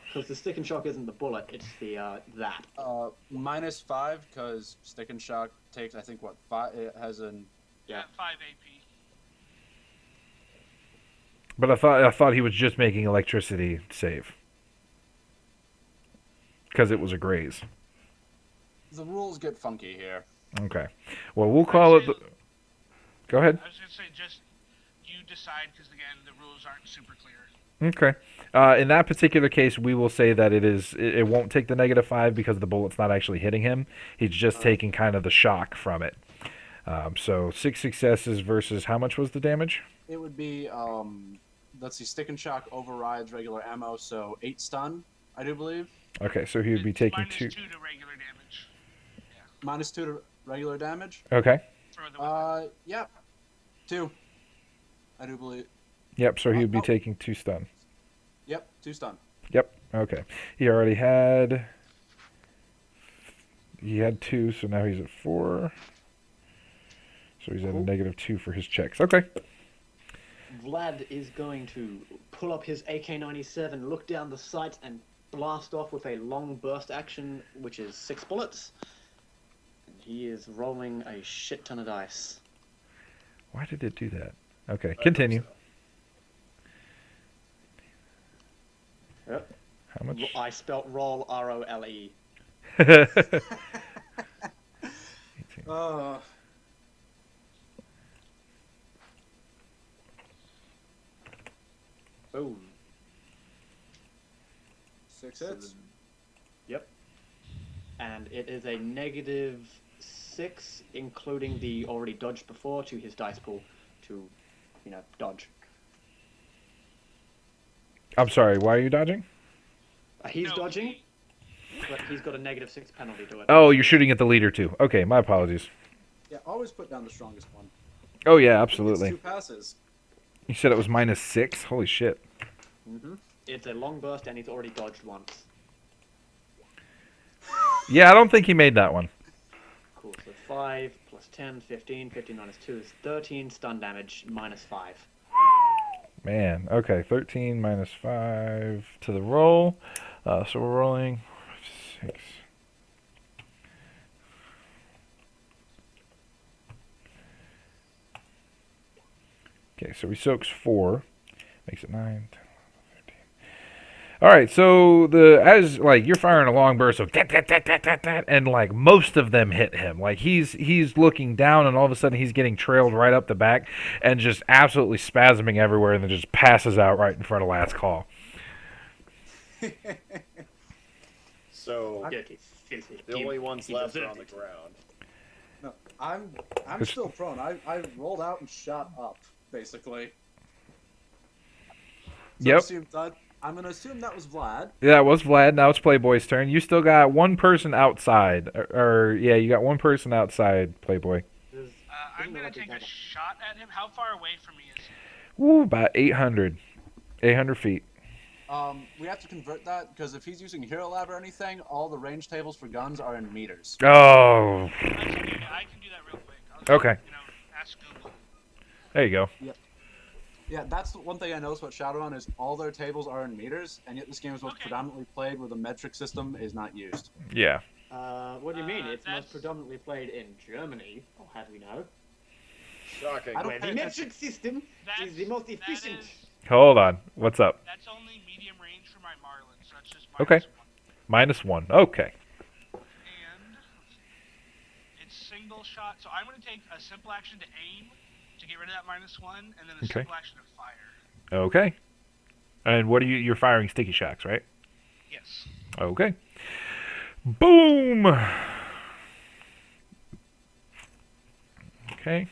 Because the stick and shock isn't the bullet, it's the that. -5 because stick and shock takes, I think, what 5? It has an Yeah. 5 AP. But I thought he was just making electricity save. Because it was a graze. the rules get funky here. Okay. Well, we'll call it. Go ahead. I was going to say, just you decide, because again, the rules aren't super clear. Okay. In that particular case, we will say that it won't take the -5 because the bullet's not actually hitting him. He's just taking kind of the shock from it. So 6 successes versus how much was the damage? It would be, let's see, stick and shock overrides regular ammo, so 8 stun, I do believe. Okay, so he would be It's taking minus 2. 2 to regular damage. -2 to regular damage. Okay. For the weapon. Yep. 2. I do believe. Yep, so he would be Oh. taking 2 stun. Yep, 2 stun. Yep. Okay. He already had. He had 2, so now he's at 4. So he's at a Cool. -2 for his checks. Okay. Vlad is going to pull up his AK-97, look down the sight, and blast off with a long burst action, which is 6 bullets. And he is rolling a shit ton of dice. Why did it do that? Okay, continue. Yep. How much? I spelt roll R-O-L-E. Boom. 6 hits. Yep. and it is a -6, including the already dodged before, to his dice pool to, dodge. I'm sorry, why are you dodging? He's No, dodging, but he's got a -6 penalty to it. Oh, you're shooting at the leader too. Okay, my apologies. Yeah, always put down the strongest one. Oh yeah, It's absolutely. 2 passes. You said it was -6? Holy shit. It's a long burst, and he's already dodged once. Yeah, I don't think he made that one. Cool, so 5 plus 10, 15. 15 minus 2 is 13. Stun damage, -5. Man, okay, 13 minus 5 to the roll. So we're rolling 6. Okay, so he soaks 4. Makes it 9, 10, 13. All right, so as like you're firing a long burst of that, and like most of them hit him. Like he's looking down, and all of a sudden he's getting trailed right up the back, and just absolutely spasming everywhere, and then just passes out right in front of last call. So Dirty, filthy. the only ones He left are deserved on the it. ground. No, I'm still prone. I rolled out and shot up, basically. So Yep. I'm gonna assume that was Vlad. Yeah, it was Vlad. Now it's Playboy's turn. You still got one person outside, or yeah, you got one person outside, Playboy. I'm gonna take a shot at him. How far away from me is he? Woo, about 800 feet. We have to convert that because if he's using Hero Lab or anything, all the range tables for guns are in meters. Oh, I can do that real quick. I'll okay. Ask Google. There you go. Yeah, that's the one thing I noticed about Shadowrun is all their tables are in meters, and yet this game is most Okay. predominantly played where the metric system is not used. Yeah. What do you mean? It's that's- most predominantly played in Germany, or how do we know? Shocking. I don't Where the pay metric system is the most that efficient. is- Hold on. What's up? That's only medium range for my Marlin, so that's just Okay. -1. -1. Okay. And let's see. It's single shot, so I'm going to take a simple action to aim to get rid of that -1, and then a Okay. simple action to fire. Okay. And what are you're firing sticky shocks, right? Yes. Okay. Boom. Okay.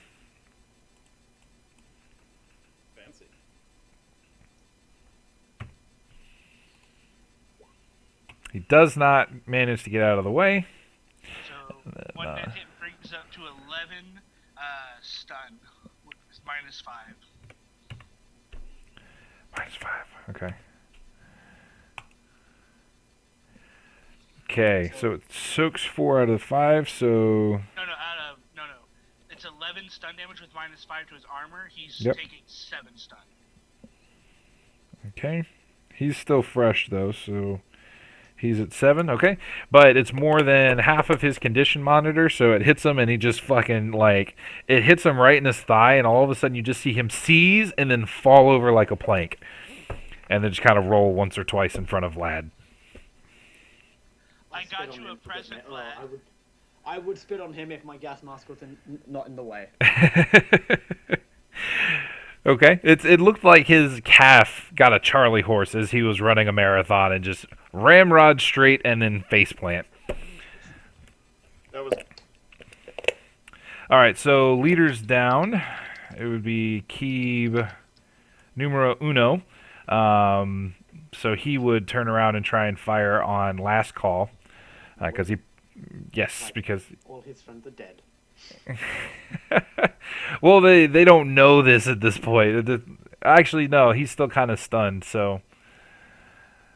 Fancy. He does not manage to get out of the way. So one net hit brings up to 11 stun, with -5. -5. Okay. Okay, so it soaks 4 out of 5, so No. It's 11 stun damage with -5 to his armor. He's Yep. taking 7 stun. okay. He's still fresh though, so he's at 7, okay. But it's more than half of his condition monitor, so it hits him and he just fucking like it hits him right in his thigh, and all of a sudden you just see him seize and then fall over like a plank. And then just kind of roll once or twice in front of Vlad. I Spit got on you him a to present, get me- Vlad. I would spit on him if my gas mask was not in the way. Okay. It looked like his calf got a Charlie horse as he was running a marathon and just ramrod straight and then faceplant. That was All right, so leaders down. It would be Keeb numero uno. So he would turn around and try and fire on last call. Because because All his friends are dead. well, they don't know this at this point. Actually, no, he's still kind of stunned. So,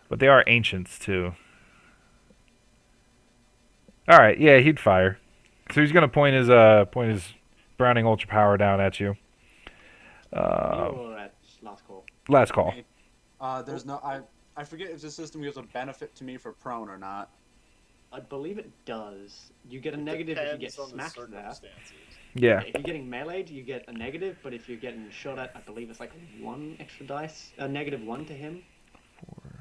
but they are ancients too. All right, yeah, he'd fire. So he's gonna point his Browning Ultra Power down at you. You're at last call. Last call. There's no I forget if the system gives a benefit to me for prone or not. I believe it does. You get a negative if you get depends on the smacked there. circumstances. Yeah. If you're getting meleeed, you get a negative, but if you're getting shot at, I believe it's like 1 extra dice. A -1 to him.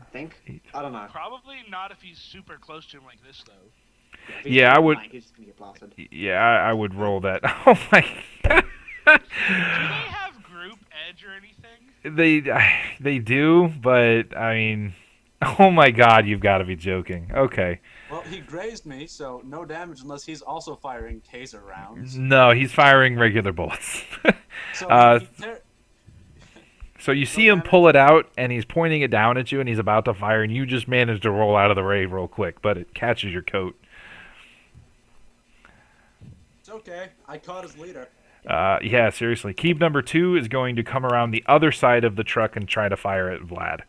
I think. 8. I don't know. Probably not if he's super close to him like this, though. If he's Yeah, I would- flank, he's just gonna get blasted. Yeah, I would roll that. Oh my god. Do they have group edge or anything? They do, but I mean, Oh my god, you've got to be joking. Okay. Well, he grazed me, so no damage unless he's also firing taser rounds. No, he's firing regular bullets. So Uh, he So you no see him damage? pull it out, and he's pointing it down at you, and he's about to fire, and you just manage to roll out of the way real quick, but it catches your coat. It's okay. I caught his leader. Yeah, seriously. Keeb number 2 is going to come around the other side of the truck and try to fire at Vlad.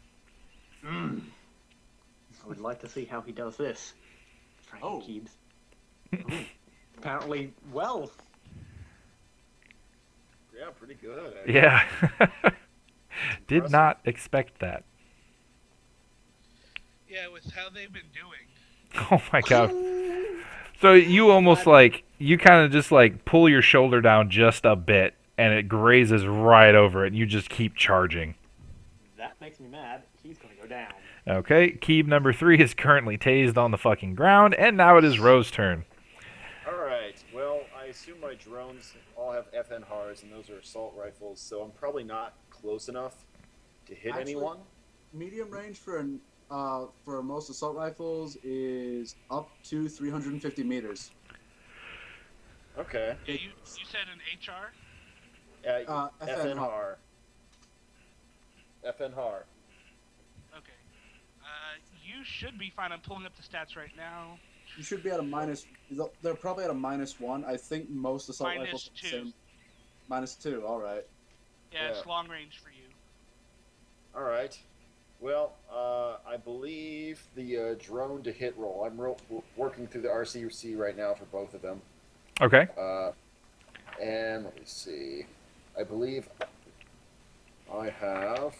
I would like to see how he does this. Frankie Oh. Keebs. Oh, apparently, well. Yeah, pretty good. Actually. Yeah. Did Impressive. not expect that. Yeah, with how they've been doing. Oh my god. So you almost you kind of just pull your shoulder down just a bit, and it grazes right over it, and you just keep charging. That makes me mad. He's gonna go down. Okay, Keeb number 3 is currently tased on the fucking ground, and now it is Rose's turn. Alright, well, I assume my drones all have FNHARs, and those are assault rifles, so I'm probably not close enough to hit Actually- anyone. Medium range for most assault rifles is up to 350 meters. Okay. Yeah, you said an HR? FNHAR. FNHAR. Okay. You should be fine. I'm pulling up the stats right now. You should be at a minus. They're probably at a -1. I think most assault Minus rifles are the 2. same. -2. All right. Yeah, it's Yeah. long range for you. Alright. Well, I believe the drone to hit roll. I'm working through the RCC right now for both of them. Okay. And let me see. I believe I have.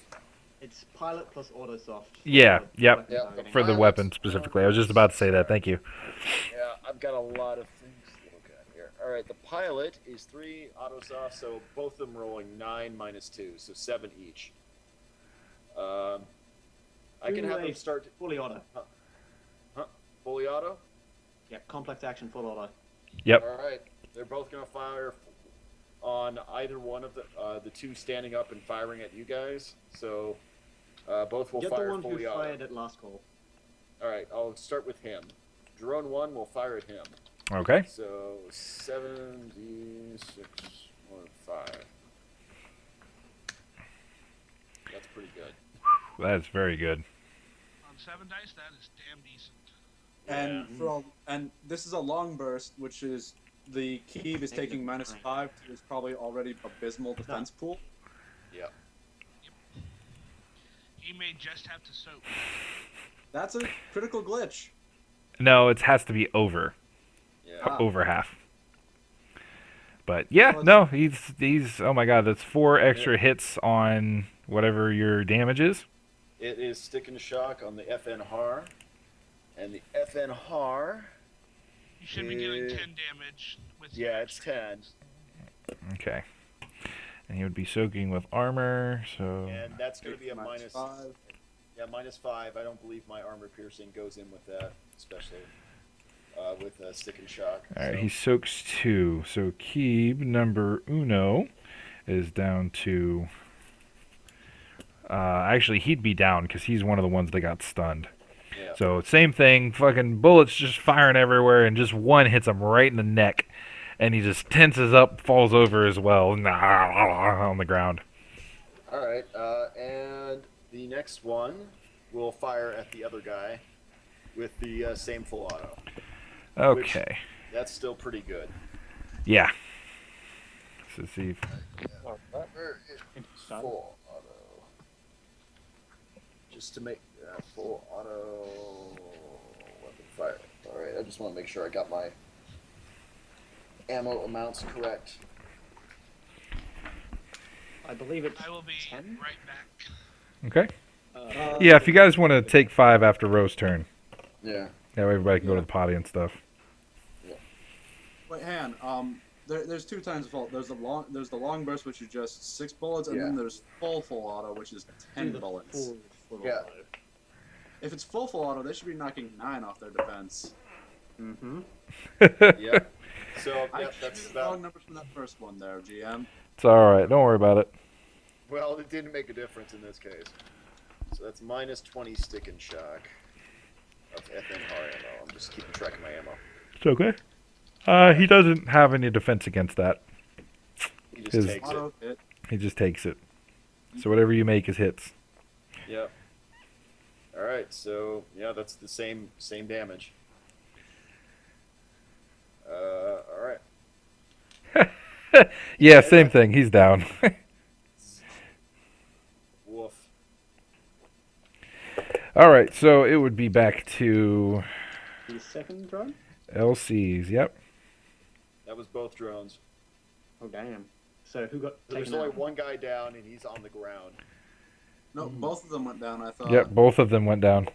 It's pilot plus autosoft. Yeah, yep. weapon Yeah, targeting. For the Pilots. weapon specifically. I was just about to say that. Thank you. Yeah, I've got a lot of things to look at here. Alright, the pilot is 3 autosoft, so both of them rolling 9 minus 2, so 7 each. I can have them start Fully auto. fully auto. Yeah, complex action full auto. Yep. Alright, they're both going to fire on either one of the two standing up and firing at you guys. So both will Get the fire one who fully auto. fired at last call. Alright, I'll start with him. Drone 1 will fire at him. Okay. So 76, 1, 5. That's pretty good. That's very good. On 7 dice, that is damn decent. And this is a long burst, which is the Keeb is taking -5 to his probably already abysmal defense pool. Yeah. You may just have to soak. That's a critical glitch. No, it has to be over. Yeah. Over half. But yeah, Well, no, he's oh my god, that's 4 extra hits on whatever your damage is. It is stick and shock on the FNHAR. And the FNHAR, You should be doing 10 damage with your yeah, it's 10. Okay. And he would be soaking with armor, so And that's going to be a minus. -5. Yeah, -5. I don't believe my armor piercing goes in with that, especially with stick and shock. alright, so. he soaks 2. So Keeb number uno is down to actually he'd be down because he's one of the ones that got stunned. Yeah. So same thing, fucking bullets just firing everywhere, and just one hits him right in the neck, and he just tenses up, falls over as well, on the ground. All right, and the next one will fire at the other guy with the same full auto. Okay, That's still pretty good. yeah. So see, if, Where is full auto? Just to make full auto weapon fire. All right, I just want to make sure I got my ammo amounts correct. I believe it's I will be 10. right back. okay. Yeah, if you guys want to take 5 after Rose's turn, Yeah. that way everybody can go to the potty and stuff. Wait, Han. There's 2 times of fault. There's the long burst, which is just 6 bullets, and Yeah. then there's full auto, which is 10 Do the bullets. full Yeah. auto. If it's full auto, they should be knocking 9 off their defense. Mm-hmm. Yeah. So I yeah, should that's be the wrong about. number from that first one there, GM. It's alright, don't worry about it. Well, it didn't make a difference in this case. So that's minus 20 stick and shock of FNR ammo. I'm just keeping track of my ammo. It's okay. He doesn't have any defense against that. He just His- takes it. Auto hit. He just takes it. So whatever you make is hits. Yep. Alright, so yeah, that's the same damage. Alright. Yeah, same thing. He's down. Woof. All right, so it would be back to The second drone? LCs. Yep. That was both drones. Oh, damn. So who got There's taken only out? one guy down and he's on the ground. No, both of them went down. I thought. Yep. Both of them went down.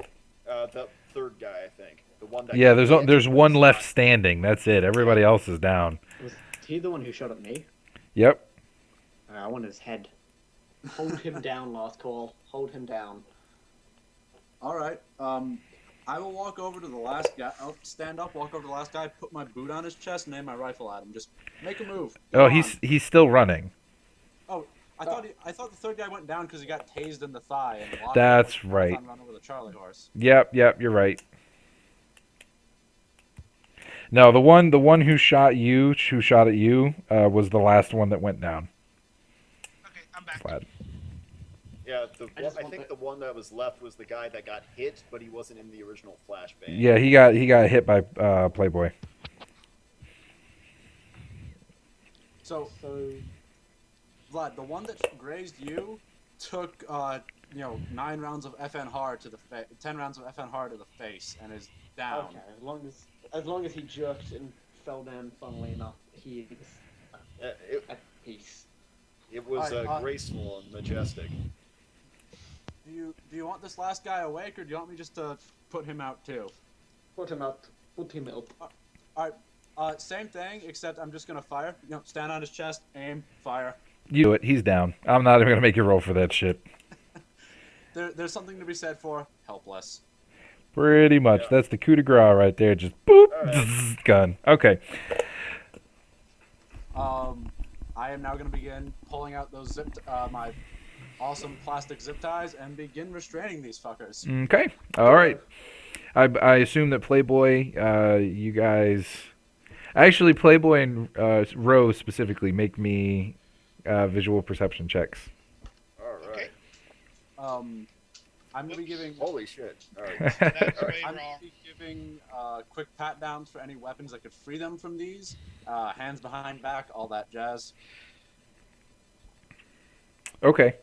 The third guy, I think. The one that Yeah. got hit There's when one he left stopped. standing. That's it. Everybody else is down. Was he the one who shot at me? Yep. I want his head. Hold him down, last call. Hold him down. All right. I will walk over to the last guy. I'll stand up, walk over to the last guy, put my boot on his chest, and aim my rifle at him. Just make a move. Oh, Come on. he's still running. Oh, I thought the third guy went down because he got tased in the thigh. And locked That's up, right. Run over the Charlie horse. Yep. You're right. No, the one who shot at you, was the last one that went down. Okay, I'm back. Glad. Yeah, just I want think to- the one that was left was the guy that got hit, but he wasn't in the original flashbang. Yeah, he got hit by Playboy. So, Vlad, the one that grazed you took 9 rounds of FN hard to the 10 rounds of FN hard to the face and is down. Okay, as long as he jerked and fell down, funnily enough, he is It, at peace. it was Alright, graceful and majestic. Do you want this last guy awake, or do you want me just to put him out too? Put him up. Put him up. All right. Same thing, except I'm just gonna fire. Stand on his chest, aim, fire. You do it. He's down. I'm not even gonna make you roll for that shit. There's something to be said for helpless. Pretty much. Yeah. That's the coup de grace right there. Just boop, Alright. zzz, gun. Okay. I am now gonna begin pulling out those my awesome plastic zip ties and begin restraining these fuckers. Okay. All right. I assume that Playboy, you guys, actually Playboy and Rose specifically make me visual perception checks. Alright. I'm gonna be giving. Holy shit. Alright. That's way I'm wrong. gonna be giving quick pat downs for any weapons that could free them from these. Hands behind back, all that jazz. Okay.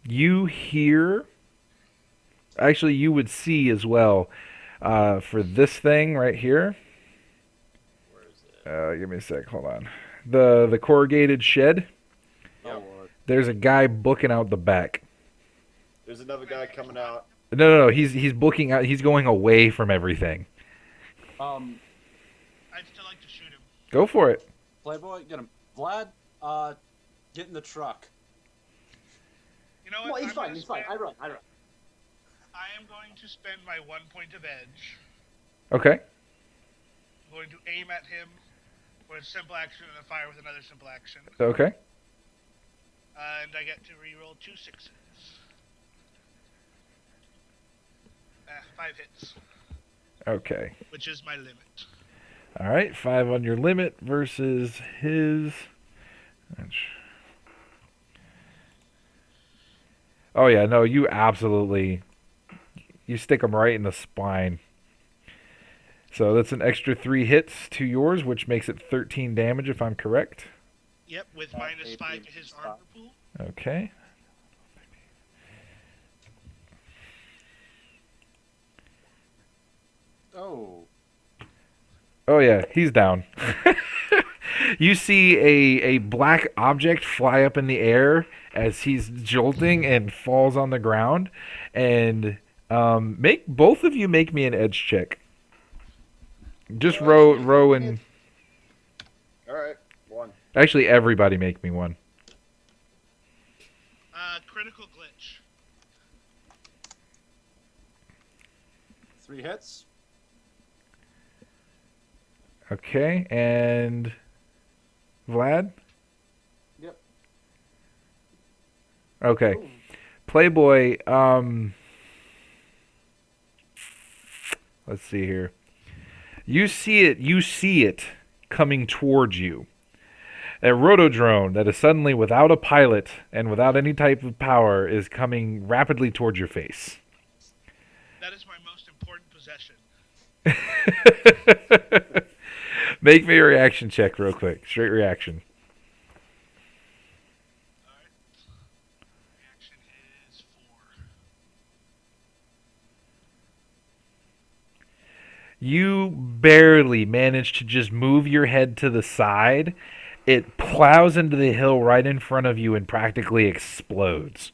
You hear. Actually, you would see as well. For this thing right here. Where is it? Give me a sec. Hold on. The corrugated shed. Yep. Oh lord. There's a guy booking out the back. There's another guy coming out. No. He's booking out. He's going away from everything. Um, I'd still like to shoot him. Go for it. Playboy, get him. Vlad, get in the truck. You know Well, what? he's I'm fine. gonna He's fine. spend- I run. I am going to spend my 1 point of edge. Okay. I'm going to aim at him with a simple action and then fire with another simple action. Okay. And I get to reroll 2 6s. 5 hits, Okay. which is my limit. All right. 5 on your limit versus his. Oh yeah. No. You absolutely. You stick him right in the spine. So that's an extra 3 hits to yours, which makes it 13 damage if I'm correct. Yep, with Okay, minus 5 to his stop. armor pool. Okay. Oh. Oh yeah, he's down. You see a black object fly up in the air as he's jolting and falls on the ground, and make both of you make me an edge check. Just row and Alright. 1. actually everybody make me one. Critical glitch. 3 hits. Okay, and Vlad. Yep. Okay. Playboy, let's see here. You see it coming towards you. A rotodrone that is suddenly without a pilot and without any type of power is coming rapidly towards your face. That is my most important possession. Make me a reaction check real quick. Straight reaction. Alright. Reaction is 4. You barely manage to just move your head to the side. It plows into the hill right in front of you and practically explodes.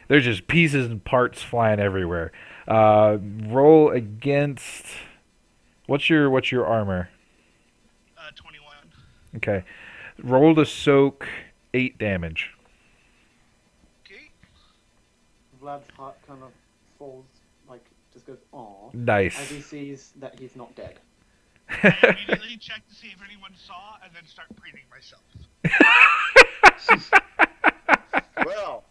There's just pieces and parts flying everywhere. Roll against. What's your armor? 21. Okay. Roll to soak 8 damage. Okay. Vlad's heart kind of falls, like, just goes, "Aw," Nice. as he sees that he's not dead. I immediately check to see if anyone saw, and then start preening myself. Well,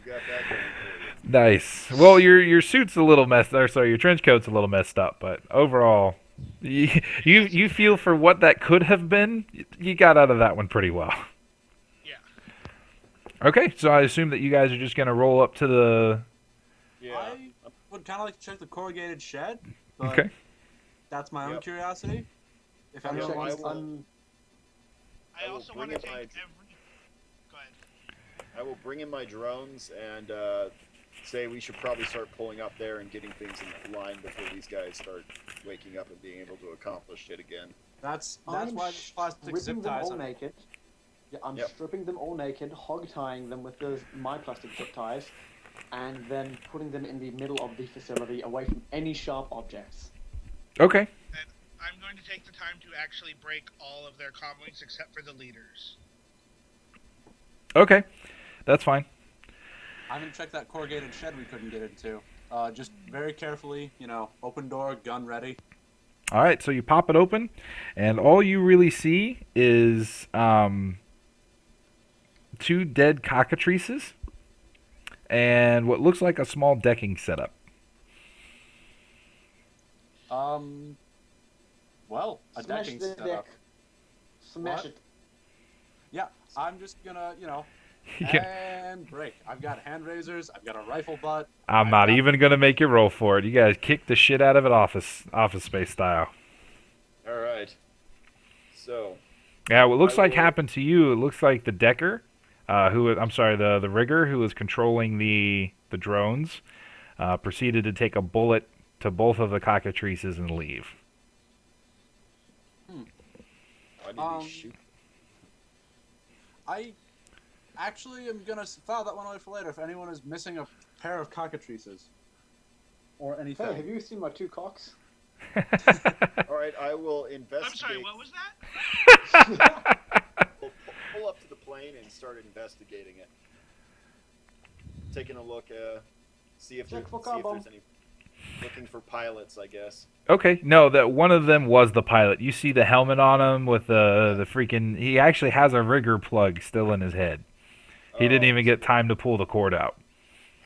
you got that going for you. Nice. Well, your suit's a little messed. Or sorry, your trench coat's a little messed up, but overall, you feel for what that could have been. You got out of that one pretty well. Yeah. Okay, so I assume that you guys are just gonna roll up to the. Yeah. I would kind of like to check the corrugated shed, but Okay. that's my own Yep. curiosity. If I'm anyone checking- wants I to... will- I I will also bring want to in take my- every... Go ahead. I will bring in my drones and say we should probably start pulling up there and getting things in line before these guys start waking up and being able to accomplish shit again. That's I'm why this plastic stripping zip them ties all are... naked. Yeah, I'm Yep. stripping them all naked, hog tying them with my plastic zip ties, and then putting them in the middle of the facility, away from any sharp objects. Okay. And I'm going to take the time to actually break all of their comm links except for the leaders. Okay. That's fine. I'm gonna check that corrugated shed we couldn't get into. Just very carefully, open door, gun ready. All right, so you pop it open, and all you really see is 2 dead cockatrices and what looks like a small decking setup. Well, a Smash decking the setup. deck. Smash What? it. Yeah, I'm just gonna, Yeah. and break. I've got hand razors. I've got a rifle butt. I'm I've not got- even gonna make you roll for it. You guys kick the shit out of it, office space style. All right. So, Yeah, what looks I like will- happened to you. It looks like the decker, the rigger who was controlling the drones, proceeded to take a bullet to both of the cockatrices and leave. why did Um, he shoot? I actually am gonna file that one away for later. If anyone is missing a pair of cockatrices or anything. Hey, have you seen my 2 cocks? All right, I will I'm investigate. sorry, what was that? Pull up to the plane and start investigating it. Taking a look, see if Check for there's carbon. any. Looking for pilots, I guess. Okay, no, that one of them was the pilot. You see the helmet on him with the freaking. He actually has a rigger plug still in his head. He didn't Oh, even get time to pull the cord out.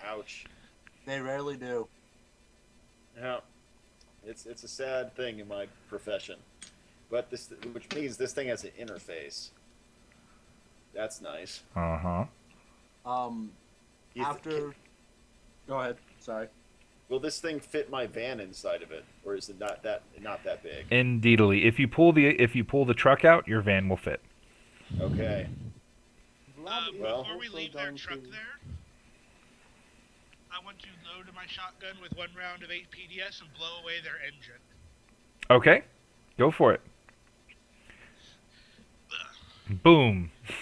Ouch. They rarely do. Yeah, it's a sad thing in my profession, but which means this thing has an interface. That's nice. Uh huh. You th- After. Go ahead. Sorry. Will this thing fit my van inside of it, or is it not that big? Indeedly, if you pull the truck out, your van will fit. Okay. Vlad is well- Before we also leave their going truck to- there, I want to load my shotgun with 1 round of 8 PDS and blow away their engine. Okay, go for it. Boom. Give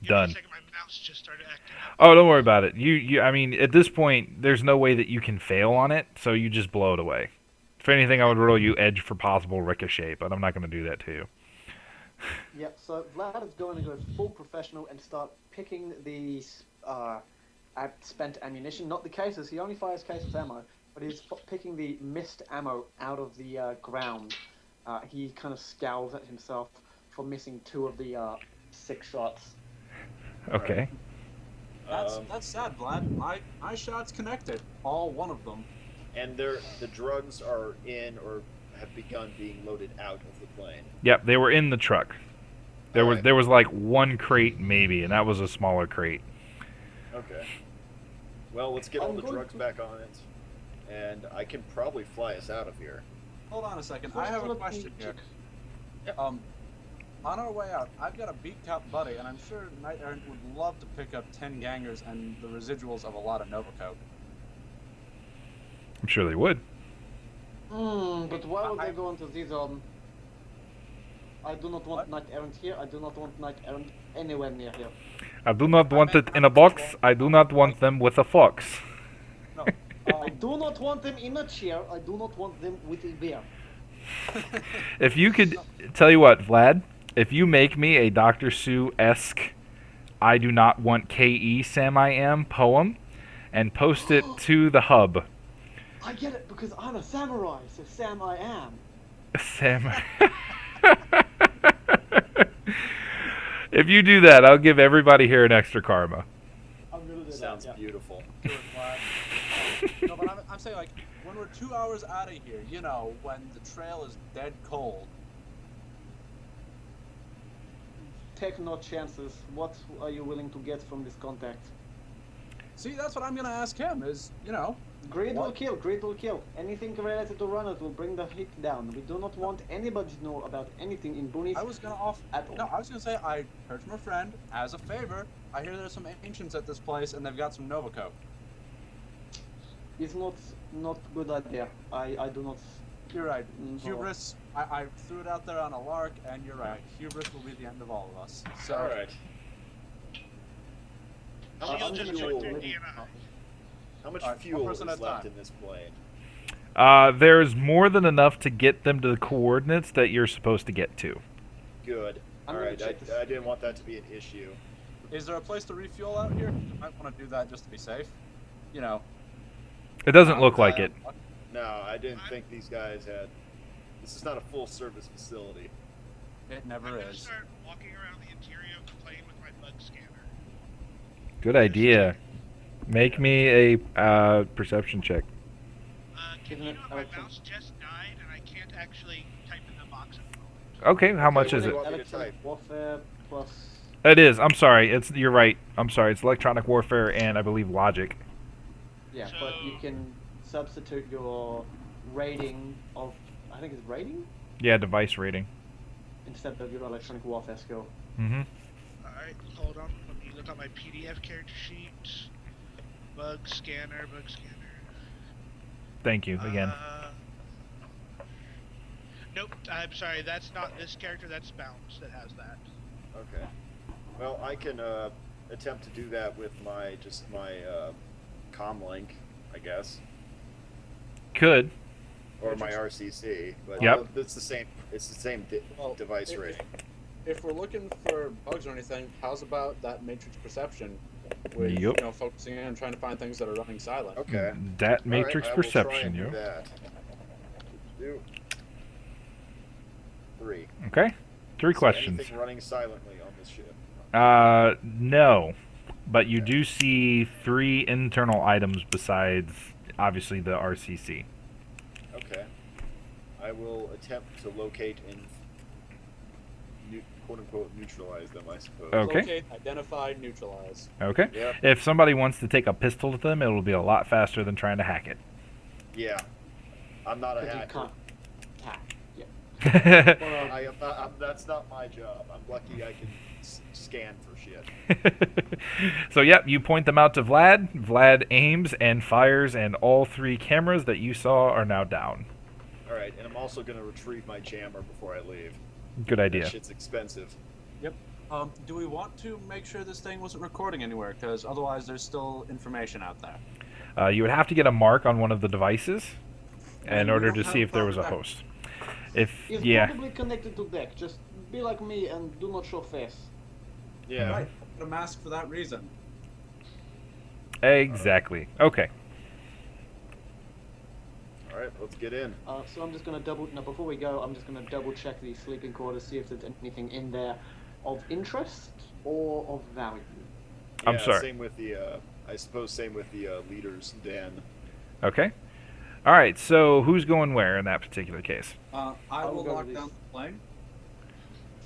me Done. a second, my mouse just started acting up. Oh, don't worry about it. I mean, at this point, there's no way that you can fail on it, so you just blow it away. If anything, I would roll you edge for possible ricochet, but I'm not going to do that to you. Yep, so Vlad is going to go full professional and start picking the spent ammunition. Not the cases, he only fires cases ammo, but he's picking the missed ammo out of the ground. He kind of scowls at himself for missing 2 of the 6 shots. Okay. That's sad, Vlad. My shot's connected. All one of them. And the drugs are in or have begun being loaded out of the plane. Yep, they were in the truck. There was Alright. there was like one crate maybe, and that was a smaller crate. Okay. Well, let's get all I'm the going drugs to- back on it, and I can probably fly us out of here. Hold on a second. I First, have a let me question here. check. On our way out, I've got a beat cop buddy, and I'm sure Knight Errant would love to pick up 10 gangers and the residuals of a lot of Nova Coke. I'm sure they would. But why would I- they go into this I do not want What? Knight Errant here. I do not want Knight Errant anywhere near here. I do not want it in a box. I do not want them with a fox. No. I do not want them in a chair. I do not want them with a bear. If you could tell you what, Vlad, if you make me a Dr. Sue-esque I do not want KE Sam I am poem and post it to the hub. I get it because I'm a samurai, so Sam I am. Sam. If you do that, I'll give everybody here an extra karma. I'm gonna do Sounds that. beautiful. Do it, Vlad. No, but I'm saying, like, when we're 2 hours out of here, you know, when the trail is dead cold. Take no chances. What are you willing to get from this contact? See, that's what I'm gonna ask him. Is, you know, Greed will What? kill. Greed will kill. Anything related to runners will bring the heat down. We do not want anybody to know about anything in Boonies I was gonna off. at all. No, I was gonna say I heard from a friend as a favor. I hear there's some ancients at this place, and they've got some Nova Coke. It's not good idea. I do not. You're right. No. Hubris. I threw it out there on a lark, and you're right. Hubris will be the end of all of us. So. All right. How So much you'll just fuel? join their DNI. How much Alright, one fuel is person at a left time. in this plane? There's more than enough to get them to the coordinates that you're supposed to get to. Good. I'm All gonna right. check this. I didn't want that to be an issue. Is there a place to refuel out here? You might want to do that just to be safe. You know. It doesn't look like it. No, I didn't think these guys had. This is not a full service facility. It I'm never gonna is. start walking around the interior of the plane with my bug scanner. Good idea. Make me a perception check. Can Isn't you it know my electron- mouse just died and I can't actually type in the box at the moment? Okay, how much what is do it? you want me to Electronic type? warfare plus. It is. I'm sorry. You're right. I'm sorry. It's electronic warfare and I believe logic. Yeah, but you So- can substitute your rating of. I think it's rating Yeah, device rating. instead of your electronic warfare skill. Mm-hmm. Alright, hold on. Let me look at my PDF character sheet. Bug scanner, bug scanner. Thank you again. Nope, I'm sorry, that's not this character, that's Bounce that has that. Okay. Well, I can attempt to do that with my comm link, I guess, Could. or my RCC. But Yep. it's the same. It's the same Well, device if- rating. If we're looking for bugs or anything, how's about that matrix perception? With Yep. you know, focusing in and trying to find things that are running silent. Okay. That All matrix right, I will try perception, and do yo. that. 3. Okay. Three Is there questions. Anything running silently on this ship? No. But you do see 3 internal items besides, obviously, the RCC. Okay. I will attempt to locate and quote unquote neutralize them, I suppose. Okay. Locate, identify, neutralize. Okay. Yep. If somebody wants to take a pistol at them, it'll be a lot faster than trying to hack it. Yeah. I'm not a But you hacker. can't hack. Yeah. Well, I am not, that's not my job. I'm lucky I can scan for shit. So, yep, you point them out to Vlad. Vlad aims and fires, and all 3 cameras that you saw are now down. All right, and I'm also gonna retrieve my jammer before I leave. Good idea. That shit's expensive. Do we want to make sure this thing wasn't recording anywhere? Because otherwise, there's still information out there. You would have to get a mark on one of the devices And in we order don't to have see a if there was a proper host. If it's yeah, probably connected to deck. Just be like me and do not show face. Yeah. Right. Put a mask for that reason. exactly. Okay. All right, let's get in. So I'm just gonna before we go, I'm just gonna double check the sleeping quarters, see if there's anything in there of interest or of value. I'm Yeah, sorry. Same with the. I suppose same with the leaders, Dan. Okay. All right. So who's going where in that particular case? I I'll will go lock with down the plane.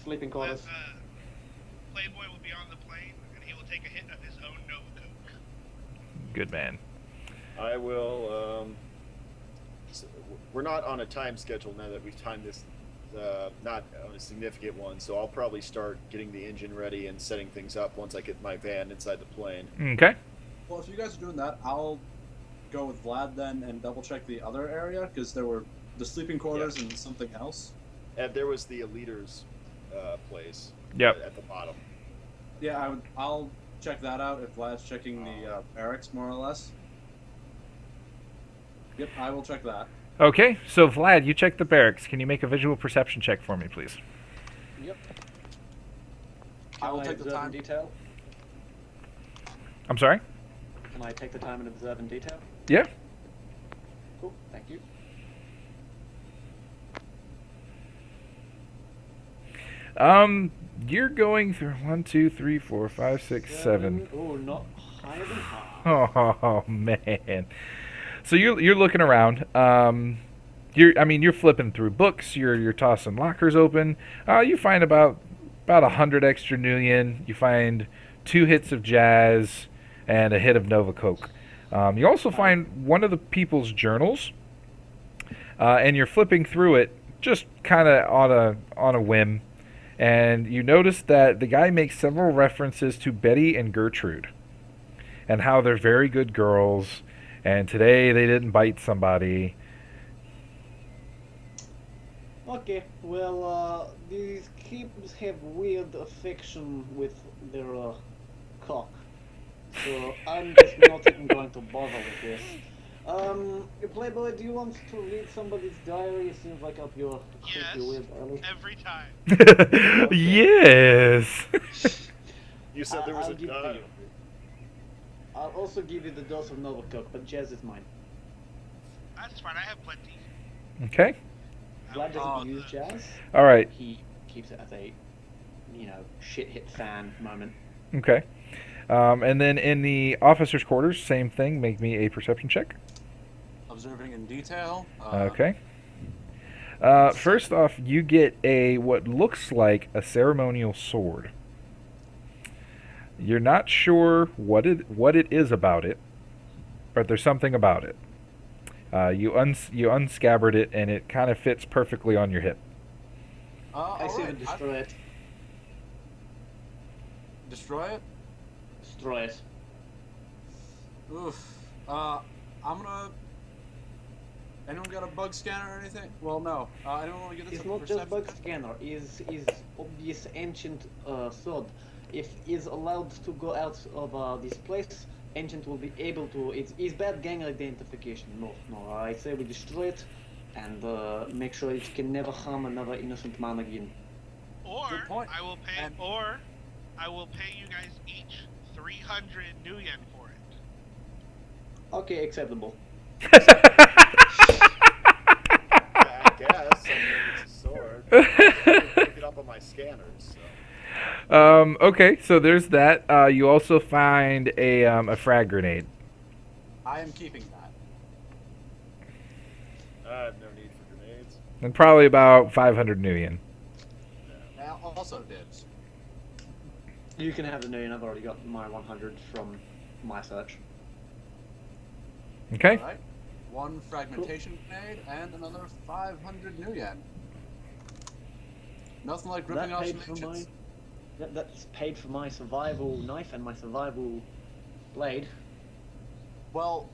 Sleeping quarters. Playboy will be on the plane, and he will take a hit of his own Nova Coke. Good man. I will. We're not on a time schedule now that we've timed this. Not on a significant one, so I'll probably start getting the engine ready and setting things up once I get my van inside the plane. Okay. Well, if you guys are doing that, I'll go with Vlad then and double check the other area because there were the sleeping quarters and something else. And there was the leader's place. Yep. At the bottom. Yeah, I'll check that out if Vlad's checking the barracks more or less. Yep, I will check that. Okay. So Vlad, you check the barracks. Can you make a visual perception check for me, please? Yep. I will Can take the observe time. in detail? I'm sorry. Can I take the time and observe in detail? Yeah. Cool, thank you. You're going through 1, 2, 3, 4, 5, 6, 7. Oh, not higher than half. Oh man. So you're looking around. You're flipping through books. You're tossing lockers open. You find about 100 extra Nuyen. You find 2 hits of jazz and a hit of Nova Coke. You also find one of the people's journals, and you're flipping through it just kind of on a whim. And you notice that the guy makes several references to Betty and Gertrude and how they're very good girls, and today they didn't bite somebody. Okay, well, these kids have weird affection with their cock. So I'm just not even going to bother with this. Playboy, do you want to read somebody's diary? It seems like up your Yes, creepy weird alley. every time. Yes. You said there was I'll a give it to diary. you. I'll also give you the dose of Nova Coke, but jazz is mine. That's fine. I have plenty. Okay. Vlad doesn't Oh, use jazz. All right. He keeps it as a, shit hit fan moment. Okay. And then in the officers' quarters, same thing. Make me a perception check. Observing in detail. Okay. First off, you get what looks like a ceremonial sword. You're not sure what it is about it, but there's something about it. You unscabbard it, and it kind of fits perfectly on your hip. I say we destroy it. Destroy it? Destroy it. Oof. I'm gonna. Anyone got a bug scanner or anything? Well, no. Anyone want to get this It's a not perception just bug check? scanner. Is obvious ancient sword. If is allowed to go out of this place, ancient will be able to. It's bad gang identification. No. I say we destroy it, and make sure it can never harm another innocent man again. Or Good point. I will pay. And- Or I will pay you guys each 300 new yen for it. Okay, acceptable. I guess. It's a sword. Pick it up on my scanners. So. Okay, so there's that. You also find a frag grenade. I am keeping that. I have no need for grenades. And probably about 500 Nuyen. Now, also dibs. You can have the million. I've already got my 100 from my search. Okay? Alright. One fragmentation grenade and another 500 new yen. Nothing like ripping That off paid some for my. ancients. That's paid for my survival knife and my survival blade. Well,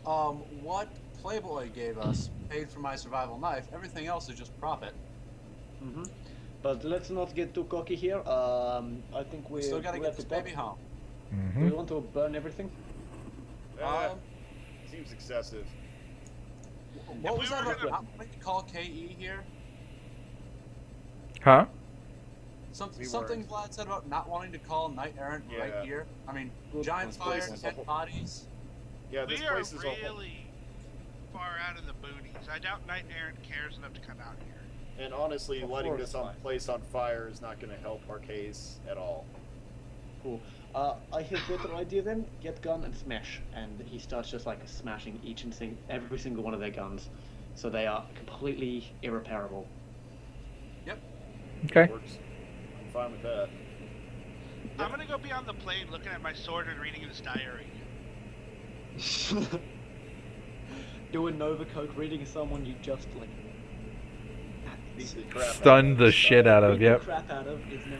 what Playboy gave us paid for my survival knife. Everything else is just profit. Mm-hmm. But let's not get too cocky here. I think we Still gotta we get have this to baby home. Do Mm-hmm. we want to burn everything? Seems excessive. What If was we that were about gonna- not wanting to call KE here? Huh? We Something weren't. Vlad said about not wanting to call Knight Errant right Yeah. here. I mean, Good giant point. fire, This 10 place is bodies. Yeah, this We are place is a whole. really far out of the boonies. I doubt Knight Errant cares enough to come out here. And honestly, Of lighting course this not. place on fire is not going to help our case at all. Cool. I have better idea then. Get gun and smash. And he starts just like smashing every single one of their guns. So they are completely irreparable. Okay. Works. I'm fine with that. I'm gonna go be on the plane looking at my sword and reading his diary. Doing Nova Coke, reading someone you just like Beat the crap out of Stunned them. the shit out of. beat the Yep. crap out of is now